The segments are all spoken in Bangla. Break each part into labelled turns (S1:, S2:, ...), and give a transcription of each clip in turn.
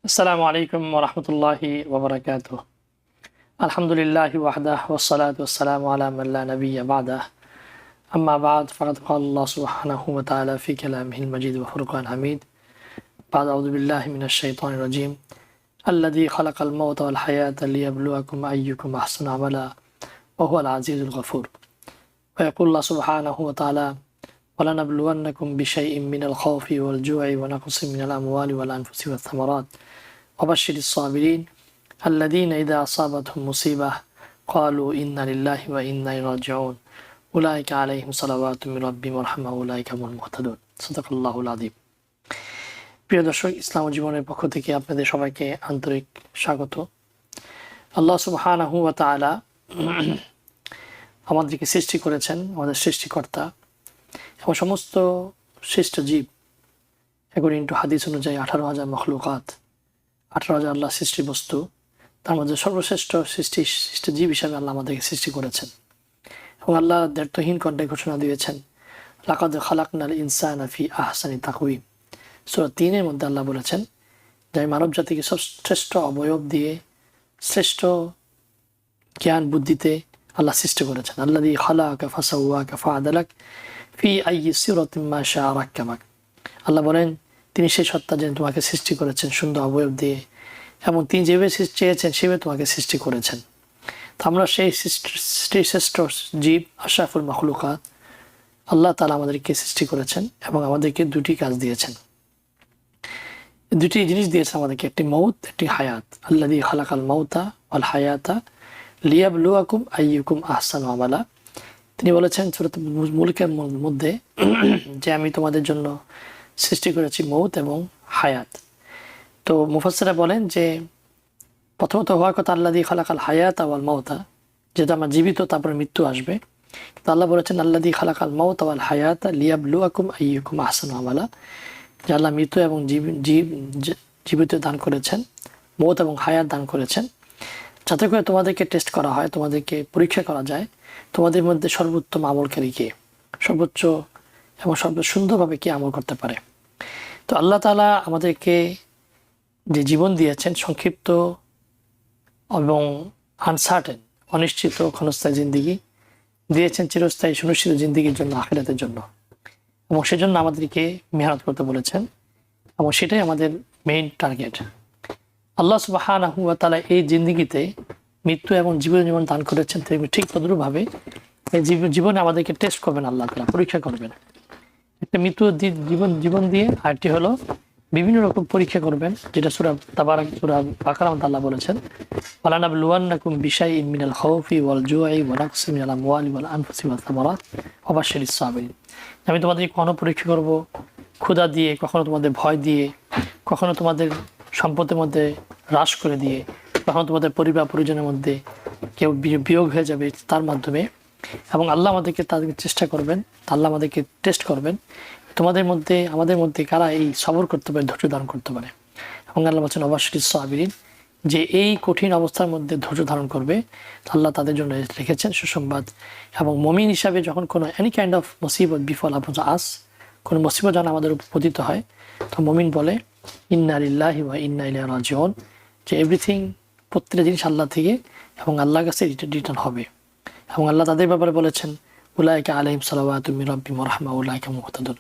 S1: আসসালামু আলাইকুম ওয়া রাহমাতুল্লাহি ওয়া বারাকাতুহু। আলহামদুলিল্লাহি ওয়াহদাহু ওয়াসসালাতু ওয়াসসালামু আলা মান লা নাবিয়্যা বা'দাহু। আম্মা বা'দ ফাকাদ ক্বালা আল্লাহু সুবহানাহু ওয়া তাআলা ফি কালামিহিল মাজিদ ওয়া ফুরকানিল হামিদ। বা'দ আউযু বিল্লাহি মিনাশ শাইতানির রাজীম। আল্লাযী খালাকাল মাউতা ওয়াল হায়াতা লিয়াবলুয়াকুম আইয়ুকুম আহসানু আমালা ওয়া হুয়াল আজিজুল গফুর। ওয়া ইয়াকুলু আল্লাহু সুবহানাহু ওয়া তাআলা ওয়ালানাবলুওয়ান্নাকুম বিশাইইম মিনাল খাউফি ওয়াল জু'i ওয়া নাকসিম মিনাল আমওয়ালি ওয়াল আনফুসি ওয়াথ থামারাত وبشر الصابرين الذين إذا أصابتهم مصيبة قالوا إنا لله وإنا إليه راجعون أولئك عليهم صلوات من ربهم ورحمة أولئك هم المهتدون صدق الله العظيم। প্রিয় দর্শক, ইসলাম ও জীবনের পক্ষ থেকে আপনাদের সবাইকে আন্তরিক স্বাগত। আল্লাহ সুবহানাহু ওয়া তাআলা আমাদেরকে সৃষ্টি করেছেন, আমাদের সৃষ্টিকর্তা, এবং সমস্ত সৃষ্ট জীব অ্যাকর্ডিং টু হাদিস অনুযায়ী 18,000 মখলুকাত, 18,000 আল্লাহ সৃষ্টি বস্তু, তার মধ্যে সর্বশ্রেষ্ঠ সৃষ্ট জীব হিসাবে আল্লাহ আমাদেরকে সৃষ্টি করেছেন। এবং আল্লাহ দ্ব্যর্থহীন কণ্ঠে ঘোষণা দিয়েছেন, লাকাদ খালাকনাল ইনসানা ফি আহসানি তাকওয়িম। সূরা 3-এর মধ্যে আল্লাহ বলেছেন যে আমি মানব জাতিকে শ্রেষ্ঠ অবয়ব দিয়ে, শ্রেষ্ঠ জ্ঞান বুদ্ধিতে আল্লাহ সৃষ্টি করেছেন। আল্লাযী খালাকা ফাসাওয়াকা ফাআদালাক ফি আইয়ি সূরাতিন মা শাআ রাক্কাবাক। আল্লাহ বলেন, তিনি সেই সত্তা যিনি তোমাকে সৃষ্টি করেছেন সুন্দর অবয়ব দিয়ে, এবং তিনি যেভাবে চেয়েছেন সেভাবে তোমাকে সৃষ্টি করেছেন। তো আমরা সেই শ্রেষ্ঠ জীব আশরাফুল মখলুকাত আল্লাহ তাআলা আমাদেরকে সৃষ্টি করেছেন এবং আমাদেরকে দুটি কাজ দিয়েছেন, দুটি জিনিস দিয়েছেন আমাদেরকে, একটি মউত, একটি হায়াত। আল্লাযী খালাকাল মাউতা ওয়াল হায়াতা লিয়াবলুয়াকুম আইয়ুকুম আহসানু আমালা। তিনি বলেছেন সূরাত মুলকের মধ্যে যে আমি তোমাদের জন্য সৃষ্টি করেছি মউত এবং হায়াত। তো মুফাসসিররা বলেন যে প্রথমত হওয়ার কথা আল্লাযী খালাকাল হায়াতা ওয়াল মাউতা, যেটা আমরা জীবিত তারপরে মৃত্যু আসবে। তো আল্লাহ বলেছেন আল্লাযী খালাকাল মাউতা ওয়াল হায়াতা লিয়াবলুয়াকুম আইয়ুকুম আহসানু আমালা, যে আল্লাহ মৃত্যু এবং জীবিত দান করেছেন, মউত এবং হায়াত দান করেছেন, যাতে করে তোমাদেরকে টেস্ট করা হয়, তোমাদেরকে পরীক্ষা করা যায় তোমাদের মধ্যে সর্বোত্তম আমলকারী কে, সর্বোচ্চ এবং সর্বোচ্চ সুন্দরভাবে কি আমল করতে পারে। তো আল্লাহ তাআলা আমাদেরকে যে জীবন দিয়েছেন, সংক্ষিপ্ত এবং আনসার্টেন, অনিশ্চিত ক্ষণস্থায়ী জিন্দিগি দিয়েছেন, চিরস্থায়ী সুনিশ্চিত জিন্দিগির জন্য, আখিরাতের জন্য, এবং সেজন্য আমাদেরকে মেহনত করতে বলেছেন, এবং সেটাই আমাদের মেইন টার্গেট। আল্লাহ সুবহানাহু ওয়া তাআলা এই জিন্দিগিতে মৃত্যু এবং জীবন দান করেছেন, তেমনি ঠিক তদ্রূপভাবে এই জীবনে আমাদেরকে টেস্ট করবেন, আল্লাহ তাআলা পরীক্ষা করবেন। একটা মৃত্যু জীবন দিয়ে, আরেকটি হলো বিভিন্ন রকম পরীক্ষা করবেন, যেটা সূরা তাবারাক, সূরা বাকারা মধ্যে আল্লাহ বলেছেন ওয়ালানাবলুওয়ান্নাকুম বিশাইইম মিনাল খাউফি ওয়াল জু'i ওয়া নাকসিম মিনাল আমওয়ালি ওয়াল আনফুসি ওয়াথ থামারাত ওয়া বাশশিরিস সাবিরিন। আমি তোমাদেরকে কখনো পরীক্ষা করব ক্ষুধা দিয়ে, কখনো তোমাদের ভয় দিয়ে, কখনো তোমাদের সম্পদের মধ্যে হ্রাস করে দিয়ে, কখনো তোমাদের পরিবার পরিজনের মধ্যে কেউ বিয়োগ হয়ে যাবে তার মাধ্যমে, এবং আল্লাহ আমাদেরকে তাদেরকে চেষ্টা করবেন, আল্লাহ আমাদেরকে টেস্ট করবেন তোমাদের মধ্যে, আমাদের মধ্যে কারা এই সবর করতে পারে, ধৈর্য ধারণ করতে পারে। এবং আল্লাহ বলছেন ওয়াবাশশিরিস সাবিরিন, যে এই কঠিন অবস্থার মধ্যে ধৈর্য ধারণ করবে আল্লাহ তাদের জন্য রেখেছেন সুসংবাদ। এবং মুমিন হিসাবে যখন কোনো এনি কাইন্ড অফ মুসিবত বিফল আপন কোনো মুসিবত যখন আমাদের উপর পতিত হয়, তো মুমিন বলে ইন্না লিল্লাহি ওয়া ইন্না ইলাইহি রাজিউন, যে এভরিথিং, প্রত্যেকটা জিনিস আল্লাহ থেকে এবং আল্লাহর কাছে রিটার্ন হবে। এবং আল্লাহ তাদের ব্যাপারে বলেছেন উলাইকা আলাইহিম সালাওয়াতু মির রাব্বিহিম ওয়া রাহমা উলাইকা হুমুল মুহতাদুন।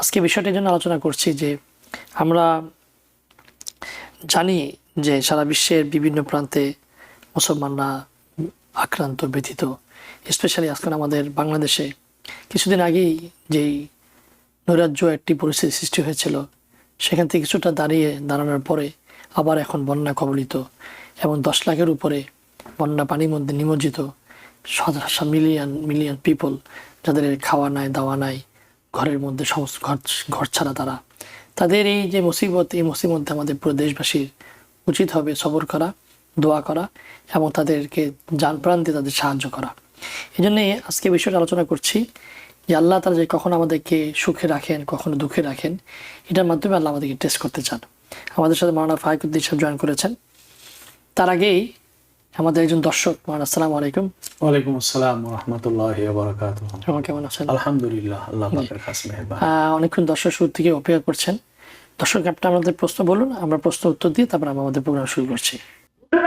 S1: আজকে বিষয়টির জন্য আলোচনা করছি যে আমরা জানি যে সারা বিশ্বের বিভিন্ন প্রান্তে মুসলমানরা আক্রান্ত, ব্যথিত। স্পেশালি আজকাল আমাদের বাংলাদেশে কিছুদিন আগেই যেই নৈরাজ্য একটি পরিস্থিতি সৃষ্টি হয়েছিল, সেখান থেকে কিছুটা দাঁড়ানোর পরে আবার এখন বন্যা কবলিত, এবং 10 লাখের উপরে বন্যা পানির মধ্যে নিমজ্জিত, মিলিয়ন পিপল, যাদের খাওয়া নাই, দাওয়া নাই, ঘরের মধ্যে সমস্ত ঘর ছাড়া তাদের এই যে মুসিবত, এই মুসিবতে আমাদের পুরো দেশবাসীর উচিত হবে সবর করা, দোয়া করা, এবং তাদেরকে জান প্রাণ দিয়ে তাদের সাহায্য করা। এই জন্যে আজকে বিষয়টা আলোচনা করছি যে আল্লাহ তাআলা যে কখনো আমাদেরকে সুখে রাখেন, কখনো দুঃখে রাখেন, এটার মাধ্যমে আল্লাহ আমাদেরকে টেস্ট করতে চান। আমাদের সাথে মাওলানা ফাইকুদ্দিন সাহেব জয়েন করেছেন। তার আগেই আমাদের একজন দর্শক, মাওলানা আসসালামু আলাইকুম।
S2: ওয়ালাইকুম আসসালাম ওয়া রাহমাতুল্লাহি ওয়া বারাকাতুহু।
S1: কেমন আছেন?
S2: আলহামদুলিল্লাহ, আল্লাহ পাকের খাস মেহেরবানি।
S1: অনেকক্ষণ দর্শক শুরু থেকে অপেক্ষা করছেন, দর্শক, আপনি আমাদের প্রশ্ন বলুন, আমরা প্রশ্ন উত্তর দিয়ে তারপর আমরা আমাদের প্রোগ্রাম শুরু করছি।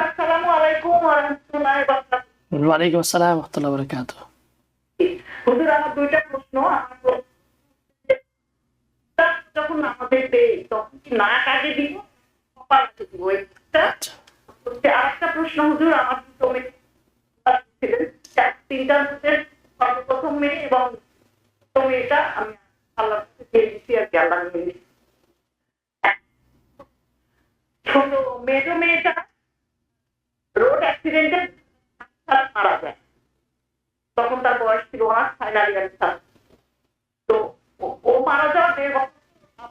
S3: আসসালামু আলাইকুম ওয়া রাহমাতুল্লাহি ওয়া বারাকাতুহু।
S1: ওয়ালাইকুম আসসালাম ওয়া রাহমাতুল্লাহি ওয়া বারাকাতুহু।
S3: হুজুর, আমার দুইটা প্রশ্ন। যখন আমাদের দেই তখন কি নাক আগে দিব, কপাল আগে দিব?
S1: আচ্ছা,
S3: আরেকটা প্রশ্ন হুজুর, আমার দুটো মেয়ে ছিলেন, তিনটা হচ্ছে সর্বপ্রথম মেয়ে এবং মেয়েটা আমি আল্লাহর কাছে দিয়ে দিচ্ছি আর কি, আল্লাহ নিয়ে নিচ্ছি। ছোট মেয়েটা রোড অ্যাক্সিডেন্টে মারা যায়, তখন তার বয়স ছিল না, ফাইনাল ইয়ার ছাত্র। তো ও মারা যাওয়ার 1.5 বছর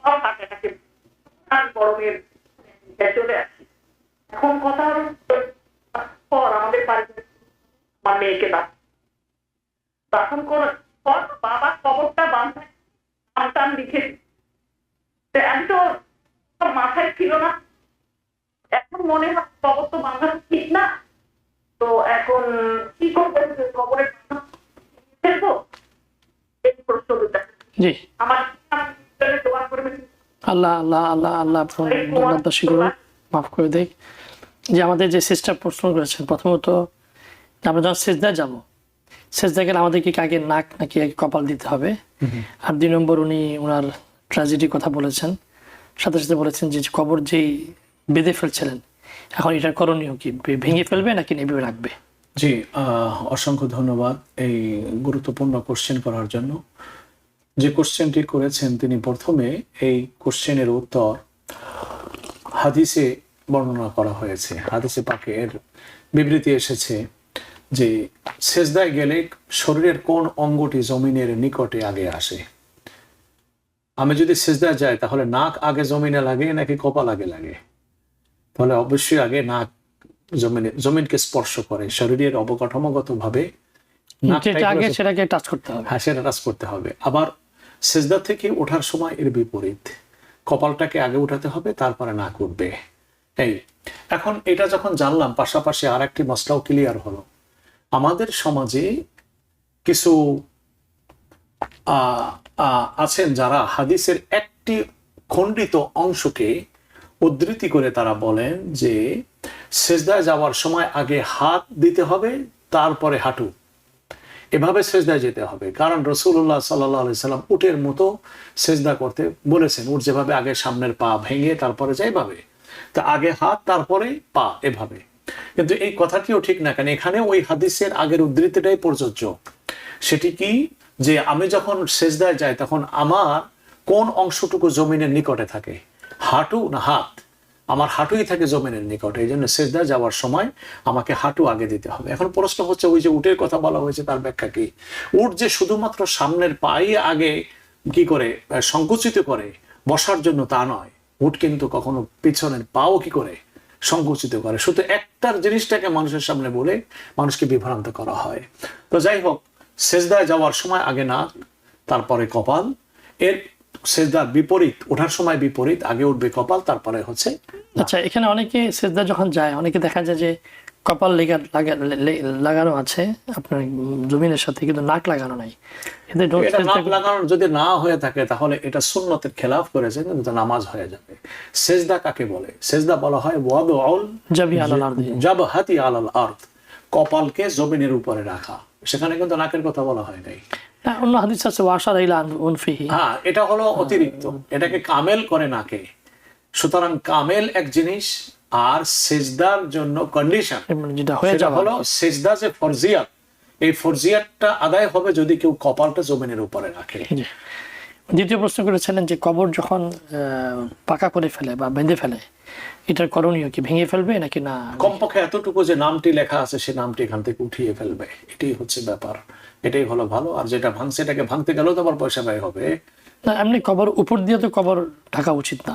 S3: আবার হার্ট অ্যাটাকে বড় মেয়ের চলে আসি। এখন কথা হলো পর আমাদের বাড়িতে আমার মেয়েকে দাফন করার পর বাবা কবরটা বাঁধা টান লিখে, আমি তো মাথায় ছিল না, এখন মনে হয় কবর তো বাঁধা ঠিক না, তো এখন কি করবো, কবরে ফেলবো? এই প্রশ্ন দুটা
S1: জি।
S3: আমার দোয়া করবেন।
S1: আল্লাহ আল্লাহ আল্লাহ আল্লাহ আপনার করুন, মাফ করে দেখ। যে আমাদের যে সিস্টার প্রশ্ন করেছেন, প্রথমত আমরা যখন সেজদায় যাবো, সেজদায় গেলে আমাদেরকে কি আগে নাক নাকি আগে কপাল দিতে হবে? আর 2 নম্বর, উনি ওনার ট্র্যাজেডি কথা বলেছেন, সাথে সাথে বলেছেন যে কবর যেই বেঁধে ফেলছিলেন, এখন এটার করণীয় কি? ভেঙে ফেলবে নাকি নেবে রাখবে?
S2: জি, অসংখ্য ধন্যবাদ এই গুরুত্বপূর্ণ কোশ্চেন করার জন্য। যে কোশ্চেনটি করেছেন তিনি প্রথমে এই কোশ্চেনের উত্তর হাদিসে বর্ণনা করা হয়েছে। হাদিসে পাকের বিবৃতি এসেছে যে সেজদায় গেলে শরীরের কোন অঙ্গটি জমিনের নিকটে আগে আসে। আমি যদি সেজদায় যাই তাহলে নাক আগে জমিনে লাগে নাকি কপাল আগে লাগে? তাহলে অবশ্যই আগে নাক জমিনকে স্পর্শ করে, শরীরের অবকাঠামোগত ভাবে
S1: যেটা আগে সেটাকে টাচ করতে হবে।
S2: হ্যাঁ, সেটা টাচ করতে হবে। আবার সেজদা থেকে ওঠার সময় এর বিপরীত, কপালটাকে আগে উঠাতে হবে, তারপরে নাক উঠবে। এই এখন এটা যখন জানলাম, পাশাপাশি আর একটি মসলাও ক্লিয়ার হলো। আমাদের সমাজে কিছু আছেন যারা হাদিসের একটি খণ্ডিত অংশকে উদ্ধৃতি করে তারা বলেন যে সেজদায় যাওয়ার সময় আগে হাত দিতে হবে, তারপরে হাঁটু, এভাবে সেজদায় যেতে হবে। কারণ রাসূলুল্লাহ সাল্লাল্লাহু আলাইহি সাল্লাম উটের মতো সেজদা করতে বলেছেন। উট যেভাবে আগে সামনের পা ভেঙে তারপরে যাইভাবে, তা আগে হাত তারপরে পা, এভাবে। কিন্তু এই কথাটিও ঠিক না, কেন এখানে ওই হাদিসের আগের উদ্ধৃতিটাই প্রযোজ্য। সেটি কি, যে আমি যখন সেজদায় যাই তখন আমার কোন অংশটুকু জমিনের নিকটে থাকে, হাঁটু না হাত? আমার হাঁটুই থাকে জমিনের নিকটে, এই জন্য সেজদায় যাওয়ার সময় আমাকে হাঁটু আগে দিতে হবে। এখন প্রশ্ন হচ্ছে, ওই যে উটের কথা বলা হয়েছে তার ব্যাখ্যা কি? উট যে শুধুমাত্র সামনের পাই আগে কি করে সংকুচিত করে বসার জন্য তা নয়, উট কিন্তু কখনো পিছনের পাও কি করে সংকুচিত করে। শুধু একটার জিনিসটাকে মানুষের সামনে বলে মানুষকে বিভ্রান্ত করা হয়। তো যাই হোক, সেজদায় যাওয়ার সময় আগে নাক, তারপরে কপাল। এর সেজদার বিপরীত, ওঠার সময় বিপরীত, আগে উঠবে কপাল, তারপরে হচ্ছে।
S1: আচ্ছা, এখানে অনেকে সেজদা যখন যায়, অনেকে দেখা যায় যে কপাল লাগানো আছে আপনার জমিনের সাথে, কিন্তু নাক লাগানো নাই।
S2: এটা নাক লাগানো যদি না হয়ে থাকে তাহলে এটা সুন্নতের খেলাফ করেছে, কিন্তু নামাজ হয়ে যাবে। সেজদা কাকে বলে? সেজদা বলা হয় ওয়াদউল জাবহাতি আলাল আরদ, কপালকে জমিনের উপরে রাখা। সেখানে কিন্তু নাকের কথা বলা হয় নাই।
S1: অন্য হাদিস আছে ওয়াশার ইলা আনফিহি।
S2: হ্যাঁ, এটা হলো অতিরিক্ত, এটাকে কামেল করে নাকে। সুতরাং কামেল এক জিনিস, আর সেজদার জন্য কন্ডিশন
S1: যেটা হয়ে
S2: সেটা হলো সেজদা যে ফরজিয়াত, এই ফরজিয়াতটা আদায় হবে যদি কেউ কপালটা জমিনের উপরে রাখে।
S1: দ্বিতীয় প্রশ্ন করেছিলেন যে কবর যখন পাকা করে ফেলে বা বেঁধে ফেলে, এটার করণীয় কি? ভেঙে ফেলবে নাকি না?
S2: কমপক্ষে এতটুকু যে নামটি লেখা আছে সে নামটি এখান থেকে উঠিয়ে ফেলবে, এটাই হচ্ছে ব্যাপার, এটাই হলো ভালো। আর যেটা ভাঙছে এটাকে ভাঙতে গেলেও তো আবার পয়সা ব্যয় হবে।
S1: না, এমনি কবর উপর দিয়ে তো কবর ঢাকা উচিত না,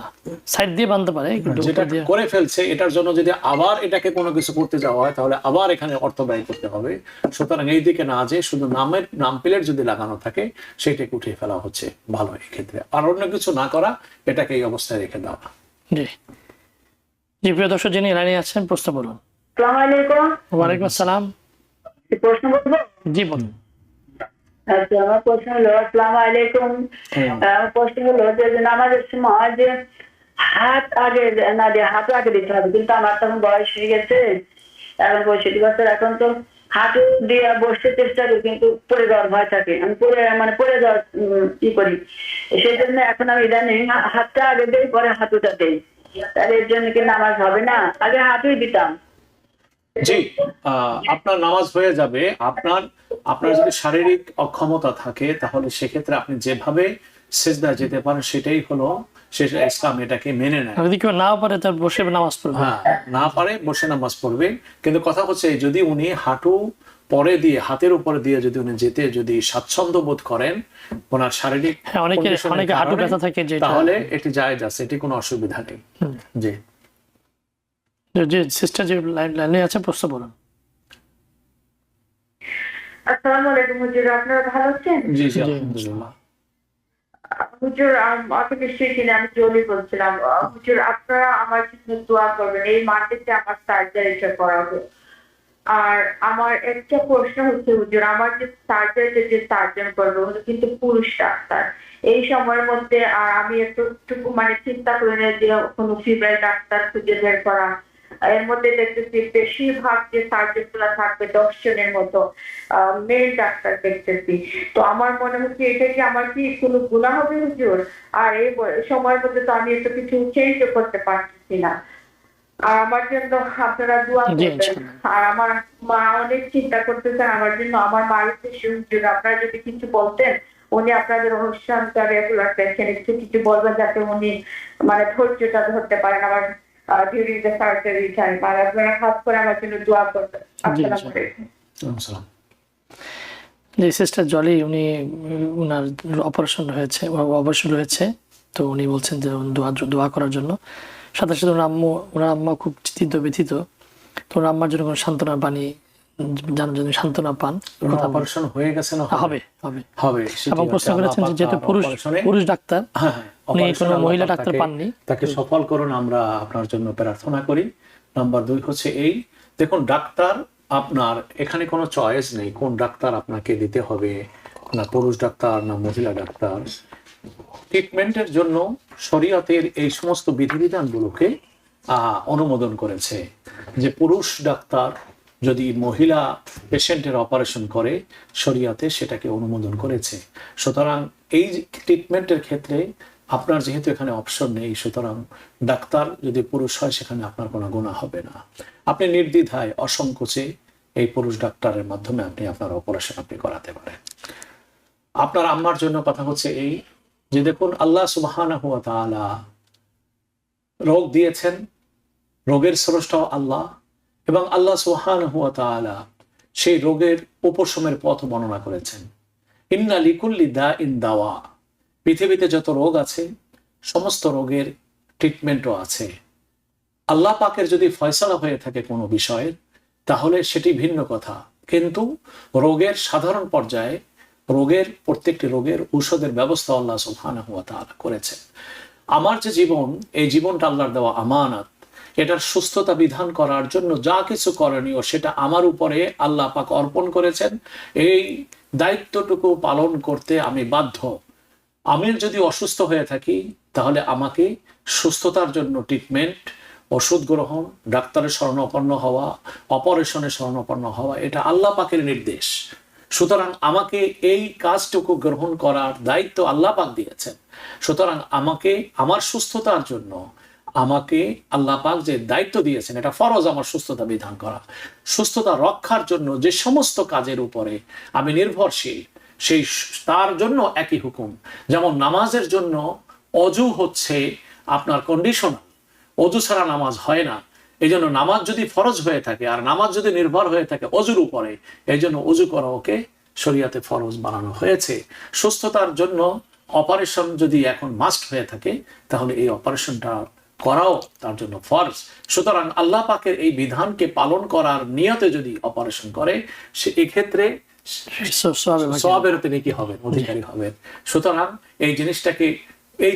S1: সাইড দিয়ে বাঁধতে পারে, কিন্তু
S2: যেটা করে ফেলছে এটার জন্য যদি আবার এটাকে কোনো কিছু করতে যাওয়া হয় তাহলে আবার এখানে অর্থ ব্যয় করতে হবে। সুতরাং এই দিকে না যে শুধু নাম প্লেট যদি লাগানো থাকে সেটাকে উঠিয়ে ফেলা হচ্ছে ভালো এই ক্ষেত্রে, আর অন্য কিছু না করা, এটাকে এই অবস্থায় রেখে দেওয়া।
S1: জি জি, প্রিয় দর্শক, যিনি লাইনে আছেন প্রশ্ন বলুন।
S3: আসসালামু আলাইকুম।
S1: ওয়ালাইকুম আসসালাম।
S3: প্রশ্ন বলবো?
S1: জি বলুন।
S3: আচ্ছা, আমার প্রশ্ন হলো, আসসালামু আলাইকুম। আমার প্রশ্ন হলো যে নামাজের সময় যে হাত আগে না দিয়ে হাতও আগে দিতে হবে, কিন্তু আমার তখন বয়স হয়ে গেছে, এখন 65 বছর, এখন তো হাঁটু দিয়ে বসতে চেষ্টা করি কিন্তু পড়ে যাওয়ার ভয় থাকে, আমি পড়ে যাওয়ার কি করি, সেই জন্য এখন আমি ইদানিং হাতটা আগে দিই পরে হাঁটুটা দিই। তাহলে এর জন্য কি নামাজ হবে না? আগে হাঁটুই দিতাম।
S2: জি, আপনার নামাজ হয়ে যাবে। আপনার যদি শারীরিক অক্ষমতা থাকে তাহলে সেক্ষেত্রে আপনি যেভাবে সেজদায় যেতে পারেন সেটাই হলো সেটা ইসলাম এটাকে মেনে নেয়।
S1: যদি কেউ না পারে তার বসে নামাজ পড়বে।
S2: হ্যাঁ, না পারে বসে নামাজ পড়বে, কিন্তু কথা হচ্ছে যদি উনি হাঁটু পরে দিয়ে হাতের উপরে দিয়ে যদি উনি যেতে যদি স্বাচ্ছন্দ্য বোধ করেন ওনার শারীরিক
S1: হ্যাঁ, অনেকে হাঁটু ব্যথা থাকে যেটা,
S2: তাহলে এটি জায়েজ আছে, এটি কোনো অসুবিধা নেই। জি,
S1: যে সিস্টার যে লাইনে আছে প্রশ্ন বলুন।
S3: আসসালামু আলাইকুম হুজুর, আপনারা ভালো আছেন?
S2: জি, জি,
S1: জি।
S2: আলহামদুলিল্লাহ।
S3: হুজুর, আপনি নিশ্চয়ই চিনেন, আমি জলি বলছিলাম। হুজুর, আপনারা আমার জন্য দোয়া করবেন, এই মার্কেটে আমার সার্জারিটা করাবো। আর আমার একটা প্রশ্ন হচ্ছে হুজুর, আমার যে সার্জারিতে যে সার্জন করবে উনি কিন্তু পুরুষ ডাক্তার। এই সময়ের মধ্যে আর আমি একটুকু চিন্তা করি না যে কোনো ফিমেল ডাক্তার খুঁজে বের করা। এর মধ্যে দেখতেছি বেশিরভাগ যে সার্জন গুলা থাকবে 10 জনের মতো মেল ডাক্তার দেখতেছি। তো আমার মনে হচ্ছে এটা কি আমার কি কোনো গুনাহ হবে হুজুর? আর এই সময়ের মধ্যে তো আমি এত কিছু চেঞ্জ করতে পারতেছি না। আর আমার জন্য আপনারা দোয়া
S1: জি,
S3: করবেন।
S1: ইনশাআল্লাহ।
S3: আর আমার মা অনেক চিন্তা করতেছেন আমার জন্য, আমার মার উদ্দেশ্যে হুজুর আপনারা যদি কিছু বলতেন, উনি আপনাদের অনুষ্ঠানটা রেগুলার দেখেন, একটু কিছু বলবেন যাতে উনি ধৈর্যটা ধরতে পারেন আমার ডিউরিং দ্য সার্জারি টাইম। আর আপনারা খাস করে আমার জন্য দোয়া করবেন। আসসালামু আলাইকুম।
S2: আসসালাম।
S1: যে সিস্টার জলি উনি উনার অপারেশন হয়েছে, তো উনি বলছেন যে দোয়া করার জন্য। সাথে সাথে ওনার আম্মা খুব চিন্তিত ব্যথিত, তো ওনার আম্মার জন্য কোনো সান্ত্বনা বাণী যেন সান্ত্বনা পান।
S2: অপারেশন হয়ে গেছে না
S1: হবে হবে
S2: হবে
S1: এবং প্রশ্ন করেছেন যে যেহেতু পুরুষ ডাক্তার, উনি কোনো মহিলা ডাক্তার পাননি,
S2: তাকে সফল করুন, আমরা আপনার জন্য প্রার্থনা করি। নাম্বার 2 হচ্ছে এই, দেখুন ডাক্তার আপনার এখানে কোনো চয়েস নেই কোন ডাক্তার আপনাকে দিতে হবে, না পুরুষ ডাক্তার না মহিলা ডাক্তার। ট্রিটমেন্টের জন্য শরীয়তের এই সমস্ত বিধিবিধানগুলোকে অনুমোদন করেছে যে পুরুষ ডাক্তার যদি মহিলা পেশেন্টের অপারেশন করে শরীয়তে সেটাকে অনুমোদন করেছে। সুতরাং এই ট্রিটমেন্টের ক্ষেত্রে আপনার যেহেতু এখানে অপশন নেই, সুতরাং ডাক্তার যদি পুরুষ হয় সেখানে আপনার কোনো গুনাহ হবে না। আপনি নির্দ্বিধায় অসংকোচে এই পুরুষ ডাক্তারের মাধ্যমে আপনি আপনার অপারেশন আপনি করাতে পারেন। আপনার আম্মার জন্য কথা হচ্ছে এই যে দেখুন আল্লাহ সুবহানাহু ওয়া তাআলা রোগ দিয়েছেন, রোগের স্রষ্টা আল্লাহ, এবং আল্লাহ সুবহানাহু ওয়া তাআলা সেই রোগের উপশমের পথ বর্ণনা করেছেন। ইন্না লিকুল্লি দাইন দাওয়া, পৃথিবীতে যত রোগ আছে সমস্ত রোগের ট্রিটমেন্টও আছে। আল্লাহ পাকের যদি ফয়সালা হয়ে থাকে কোনো বিষয়ের তাহলে সেটি ভিন্ন কথা, কিন্তু রোগের সাধারণ পর্যায়ে প্রত্যেকটি রোগের ঔষধের ব্যবস্থা আল্লাহ সুবহানাহু ওয়া তাআলা করেছেন। আমার যে জীবন, এই জীবনটা আল্লাহর দেওয়া আমানত, এটার সুস্থতা বিধান করার জন্য যা কিছু করণীয় সেটা আমার উপরে আল্লাহ পাক অর্পণ করেছেন। এই দায়িত্বটুকু পালন করতে আমি বাধ্য। আমি যদি অসুস্থ হয়ে থাকি তাহলে আমাকে সুস্থতার জন্য ট্রিটমেন্ট, ওষুধ গ্রহণ, ডাক্তারের শরণাপন্ন হওয়া, অপারেশনের শরণাপন্ন হওয়া, এটা আল্লাহ পাকের নির্দেশ। সুতরাং আমাকে এই কাজটুকু গ্রহণ করার দায়িত্ব আল্লাহ পাক দিয়েছেন। সুতরাং আমাকে আমার সুস্থতার জন্য আমাকে আল্লাহ পাক যে দায়িত্ব দিয়েছেন এটা ফরজ আমার সুস্থতা বিধান করা। সুস্থতা রক্ষার জন্য যে সমস্ত কাজের উপরে আমি নির্ভরশীল সেই তার জন্য একই হুকুম। যেমন নামাজের জন্য অজু হচ্ছে আপনার কন্ডিশনাল, অজু ছাড়া নামাজ হয় না। এই জন্য নামাজ যদি ফরজ হয়ে থাকে আর নামাজ যদি নির্ভর হয়ে থাকে অজুর উপরে, এই জন্য অজু করা ওকে শরীয়তে ফরজ বানানো হয়েছে। সুস্থতার জন্য অপারেশন যদি এখন মাস্ট হয়ে থাকে তাহলে এই অপারেশনটা করাও তার জন্য ফরজ। সুতরাং আল্লাহ পাকের এই বিধানকে পালন করার নিয়তে যদি অপারেশন করে সে এক্ষেত্রে সওয়াবের নেকি হবেন, অধিকারী হবেন। সুতরাং এই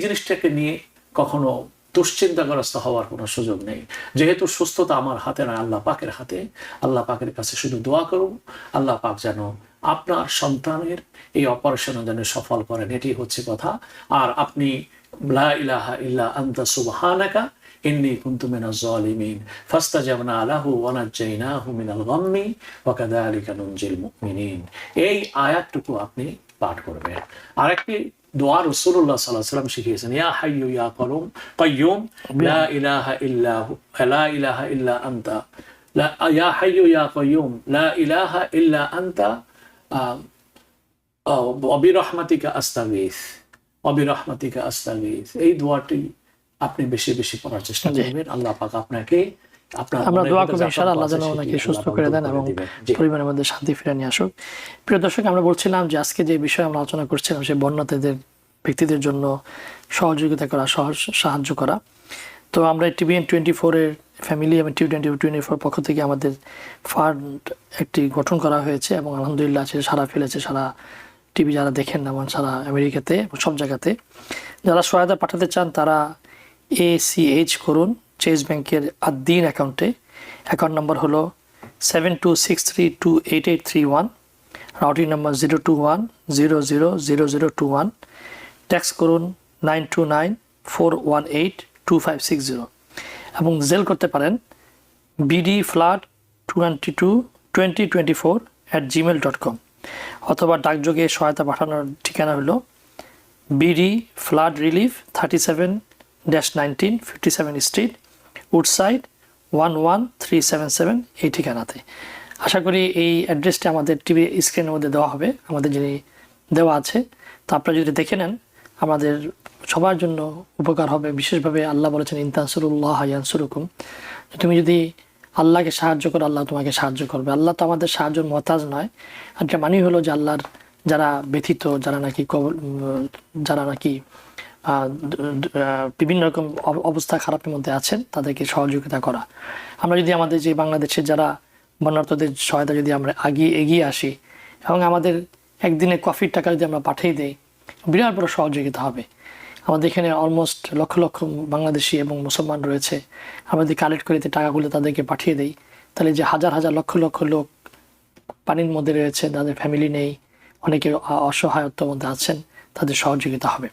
S2: জিনিসটাকে নিয়ে কখনো দুশ্চিন্তাগ্রস্ত হওয়ার কোনো সুযোগ নেই। যেহেতু সুস্থতা আমার হাতে নয়, আল্লাহ পাকের হাতে। আল্লাহ পাকের কাছে শুধু দোয়া করুন আল্লাহ পাক যেন আপনার সন্তানের এই অপারেশন যেন সফল করেন, এটি হচ্ছে কথা। আর আপনি লা ইলাহা ইল্লা আনতা সুবহানাকা ইন্নী কুনতু মিনাজ জালিমিন ফাস্তাজাবনা লাহু ওয়া নাজ্জায়নাহু মিনাল গাম্মি ওয়া কাযালিকা নুনজিল মুমিনিন। এই আয়াতটুকু আপনি পাঠ করবেন। আরেকটি দোয়া রাসূলুল্লাহ সাল্লাল্লাহু আলাইহি ওয়াসাল্লাম শিখিয়েছেন, ইয়া হাইয়্যু ইয়া কাইয়্যুম লা ইলাহা ইল্লা লা ইলাহা ইল্লা আনতা ইয়া হাইয়্যু ইয়া কাইয়্যুম লা ইলাহা ইল্লা আনতা অবিরহমাতিকা আস্তাগীথ অবিরহমাতিকা আস্তাগীথ। এই দোয়াটি আপনি বেশি বেশি পড়ার চেষ্টা করবেন। আল্লাহ পাক আপনাকে
S1: আমরা দোয়া করব ইনশাআল্লাহ আল্লাহ যেন ওনাকে সুস্থ করে দেন এবং পরিবারের মধ্যে শান্তি ফিরে নিয়ে আসুক। প্রিয় দর্শক, আমরা বলছিলাম যে আজকে যে বিষয়ে আমরা আলোচনা করছিলাম সেই বন্যার্থীদের ব্যক্তিদের জন্য সহযোগিতা করা, সাহায্য করা। তো আমরা TBN 24 এর ফ্যামিলি এবং TBN24 পক্ষ থেকে আমাদের ফান্ড একটি গঠন করা হয়েছে এবং আলহামদুলিল্লাহ সারা ফেলেছে। সারা টিভি যারা দেখেন এবং সারা আমেরিকাতে সব জায়গাতে যারা সহায়তা পাঠাতে চান তারা ACH করুন চেজ ব্যাংকের আদ্দিন অ্যাকাউন্টে। অ্যাকাউন্ট নম্বর হলো 7263288831, রাউটিং নাম্বার 021000021। ট্যাক্স করুন 9294182560 এবং জেল করতে পারেন bdflood2024@gmail.com অথবা ডাকযোগে সহায়তা পাঠানোর ঠিকানা হলো BD Flood Relief 37-19 57 street Woodside 11377 এই ঠিকানাতে। আশা করি এই অ্যাড্রেসটা আমাদের টিভি স্ক্রিনের মধ্যে দেওয়া হবে, আমাদের যিনি দেওয়া আছে। তো আপনারা যদি দেখে নেন আমাদের সবার জন্য উপকার হবে। বিশেষভাবে আল্লাহ বলেছেন ইনতানসুরুল্লাহ ইয়ানসুরুকুম, তুমি যদি আল্লাহকে সাহায্য করো আল্লাহ তোমাকে সাহায্য করবে। আল্লাহ তো আমাদের সাহায্যের মহতাজ নয়। আর এটা মানেই হলো যে আল্লাহর যারা ব্যথিত, যারা নাকি বিভিন্ন রকম অবস্থা খারাপের মধ্যে আছেন তাদেরকে সহযোগিতা করা। আমরা যদি আমাদের যে বাংলাদেশের যারা বন্যার্থদের সহায়তা যদি আমরা এগিয়ে আসি এবং আমাদের একদিনে কফির টাকা যদি আমরা পাঠিয়ে দিই, বিরাট বড় সহযোগিতা হবে। আমাদের এখানে অলমোস্ট লক্ষ লক্ষ বাংলাদেশি এবং মুসলমান রয়েছে। আমরা যদি কালেক্ট করে টাকাগুলো তাদেরকে পাঠিয়ে দিই, তাহলে যে হাজার হাজার লক্ষ লক্ষ লোক পানির মধ্যে রয়েছে, তাদের ফ্যামিলি নেই, অনেকে অসহায়ত্বের মধ্যে আছেন, তাদের সহযোগিতা হবে।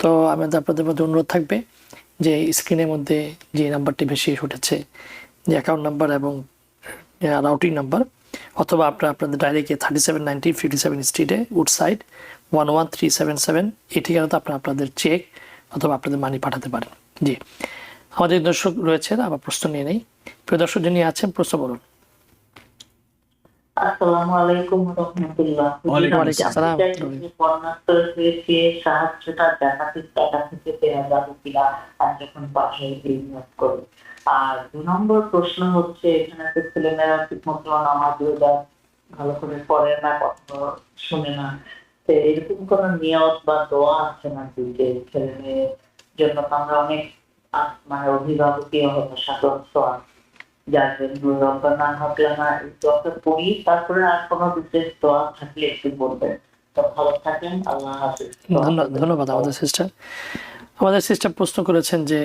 S1: তো আমাদের আপনাদের মধ্যে অনুরোধ থাকবে যে স্ক্রিনের মধ্যে যে নাম্বারটি ভেসে উঠেছে, যে অ্যাকাউন্ট নাম্বার এবং রাউটিং নাম্বার, অথবা আপনাদের ডাইরেক্টে 3719 57 স্ট্রিটে উডসাইড 11377 এই ঠিকানাতে আপনাদের চেক অথবা আপনাদের মানি পাঠাতে পারেন। জি, আমাদের দর্শক রয়েছে, আবার প্রশ্ন নিয়ে নেই। প্রিয় দর্শক যিনি আছেন প্রশ্ন বলুন।
S3: আসসালামু আলাইকুম রাহমাতুল্লাহ।
S2: ওয়ালাইকুম আসসালাম।
S3: সাহায্যটা দেখাতে টাকা থেকে দেওয়া যাবে কিনা আর যখন বাসায় বিজনেস করি। আর 2 নম্বর প্রশ্ন হচ্ছে, এখানে তো ছেলেমেয়েরা ঠিক মতো নামাজ রোজা ভালো করে পড়ে না, কথা শুনে না, তো এরকম কোন নিয়ত বা দোয়া আছে নাকি যে ছেলে মেয়ের জন্য? আমরা অনেক মানে অভিভাবকীয় সদস্য যাদের রব্বানা হাবলানা এই দোয়াটা পড়ি, তারপরে আর কোনো বিশেষ দোয়া থাকলে একটু বলবেন। তো ভালো থাকেন, আল্লাহ হাফেজ।
S1: ধন্যবাদ। আমাদের সিস্টার প্রশ্ন করেছেন যে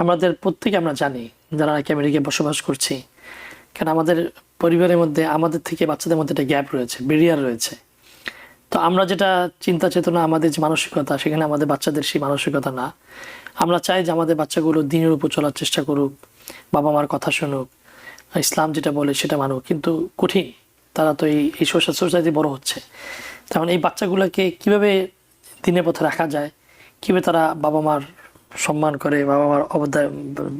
S1: আমাদের প্রত্যেকে আমরা জানি যারা নাকি আমেরিকায় বসবাস করছি, কারণ আমাদের পরিবারের মধ্যে আমাদের থেকে বাচ্চাদের মধ্যে একটা গ্যাপ রয়েছে, ব্যারিয়ার রয়েছে। তো আমরা যেটা চিন্তা চেতনা, আমাদের যে মানসিকতা, সেখানে আমাদের বাচ্চাদের সেই মানসিকতা না। আমরা চাই যে আমাদের বাচ্চাগুলো দিনের উপর চলার চেষ্টা করুক, বাবা মার কথা শুনুক, ইসলাম যেটা বলে সেটা মানুক। কিন্তু কঠিন, তারা তো এই সোসাইটি বড় হচ্ছে। তেমন এই বাচ্চাগুলোকে কিভাবে দিনের পথে রাখা যায়, কীভাবে তারা বাবা মার সম্মান করে, বাবা মার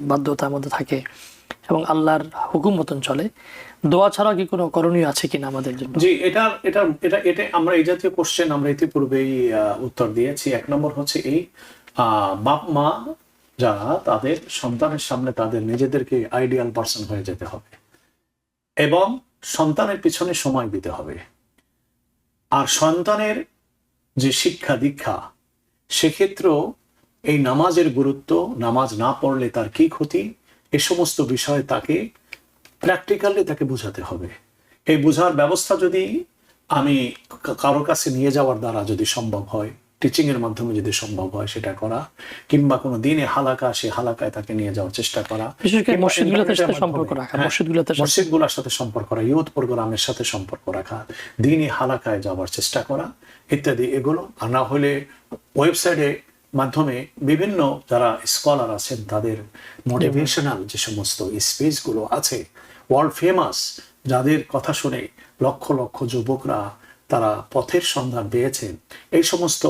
S1: বাধ্যতার মধ্যে থাকে এবং আল্লাহর হুকুম মতন চলে, দোয়া ছাড়া কি কোনো করণীয় আছে কিনা আমাদের জন্য?
S2: জি, এটা আমরা এই জাতীয় কোশ্চেন আমরা ইতিপূর্বেই উত্তর দিয়েছি। 1 নম্বর হচ্ছে এই বাপ মা যারা তাদের সন্তানের সামনে তাদের নিজেদেরকে আইডিয়াল পার্সন হয়ে যেতে হবে এবং সন্তানের পিছনে সময় দিতে হবে। আর সন্তানের যে শিক্ষা দীক্ষা, সেক্ষেত্রেও এই নামাজের গুরুত্ব, নামাজ না পড়লে তার কি ক্ষতি, এ সমস্ত বিষয়ে তাকে প্র্যাকটিক্যালি তাকে বোঝাতে হবে। এই বোঝার ব্যবস্থা যদি আমি কারো কাছে নিয়ে যাওয়ার দ্বারা যদি সম্ভব হয়, টিচিং এর মাধ্যমে যদি সম্ভব হয় সেটা করা, কিংবা কোনো দিনে হালাকা, সে হালাকায় তাকে নিয়ে যাওয়ার চেষ্টা করা,
S1: মসজিদগুলোর সাথে
S2: সম্পর্ক করা, ইউথ প্রোগ্রামের সাথে সম্পর্ক রাখা, দিনই হালাকায় যাওয়ার চেষ্টা করা ইত্যাদি, এগুলো। আর না হলে ওয়েবসাইটে মাধ্যমে বিভিন্ন যারা স্কলার আছেন তাদের মোটিভেশনাল যে সমস্ত স্পেসগুলো আছে, ওয়ার্ল্ড ফেমাস, যাদের কথা শুনে লক্ষ লক্ষ যুবকরা তারা পথের সন্ধান পেয়েছেন, এই সমস্ত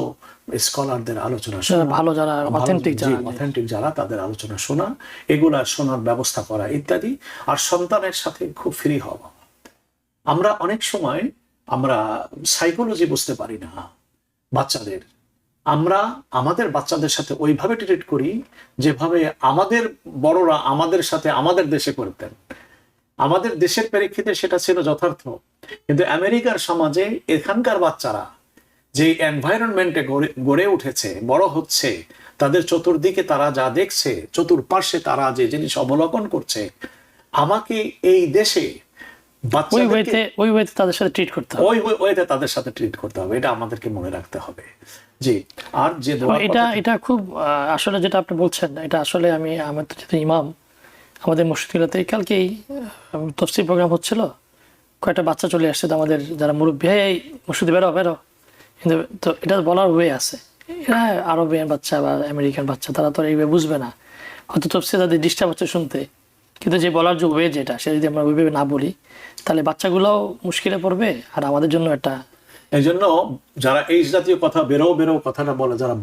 S2: স্কলারদের আলোচনা শোনা,
S1: ভালো যারা
S2: অথেন্টিক যারা, তাদের আলোচনা শোনা, এগুলা শোনার ব্যবস্থা করা ইত্যাদি। আর সন্তানের সাথে খুব ফ্রি হওয়া। আমরা অনেক সময় আমরা সাইকোলজি বুঝতে পারি না বাচ্চাদের। আমরা আমাদের বাচ্চাদের সাথে ওইভাবে ট্রিট করি যেভাবে আমাদের বড়রা আমাদের সাথে আমাদের দেশে করতেন। আমাদের দেশের প্রেক্ষিতে সেটা ছিল যথার্থ, কিন্তু আমেরিকার সমাজে এখানকার বাচ্চারা যে এনভায়রনমেন্টে গড়ে উঠেছে, বড় হচ্ছে, তাদের চতুর্দিকে তারা যা দেখছে, চতুর্পার্শ্বে তারা যে জিনিস অবলোকন করছে, আমাকে এই দেশে
S1: ওই ওয়েতে তাদের সাথে ট্রিট করতে হবে,
S2: ওই ওয়েতে তাদের সাথে ট্রিট করতে হবে, এটা আমাদেরকে মনে রাখতে হবে। জি, আর যে
S1: এটা খুব আসলে যেটা আপনি বলছেন, এটা আসলে আমাদের যেহেতু ইমাম, আমাদের মসজিদগুলোতে কালকেই তফসির প্রোগ্রাম হচ্ছিল, কয়েকটা বাচ্চা চলে আসছে, তো আমাদের যারা মুরব্বী, এই মসজিদে বেরো, কিন্তু তো এটা বলার ওয়ে আছে। এরা আরবিয়ান বাচ্চা বা আমেরিকান বাচ্চা, তারা তো এইভাবে বুঝবে না, হয়তো তফসির তাদের ডিস্টার্ব হচ্ছে শুনতে, কিন্তু যে বলার যে ওয়ে যেটা, সেটা যদি আমরা ওইভাবে না বলি, তাহলে বাচ্চাগুলোও মুশকিলে পড়বে, আর আমাদের জন্য একটা।
S2: এই জন্য যারা এই জাতীয় কথা বেরো কথাটা বলে, যারা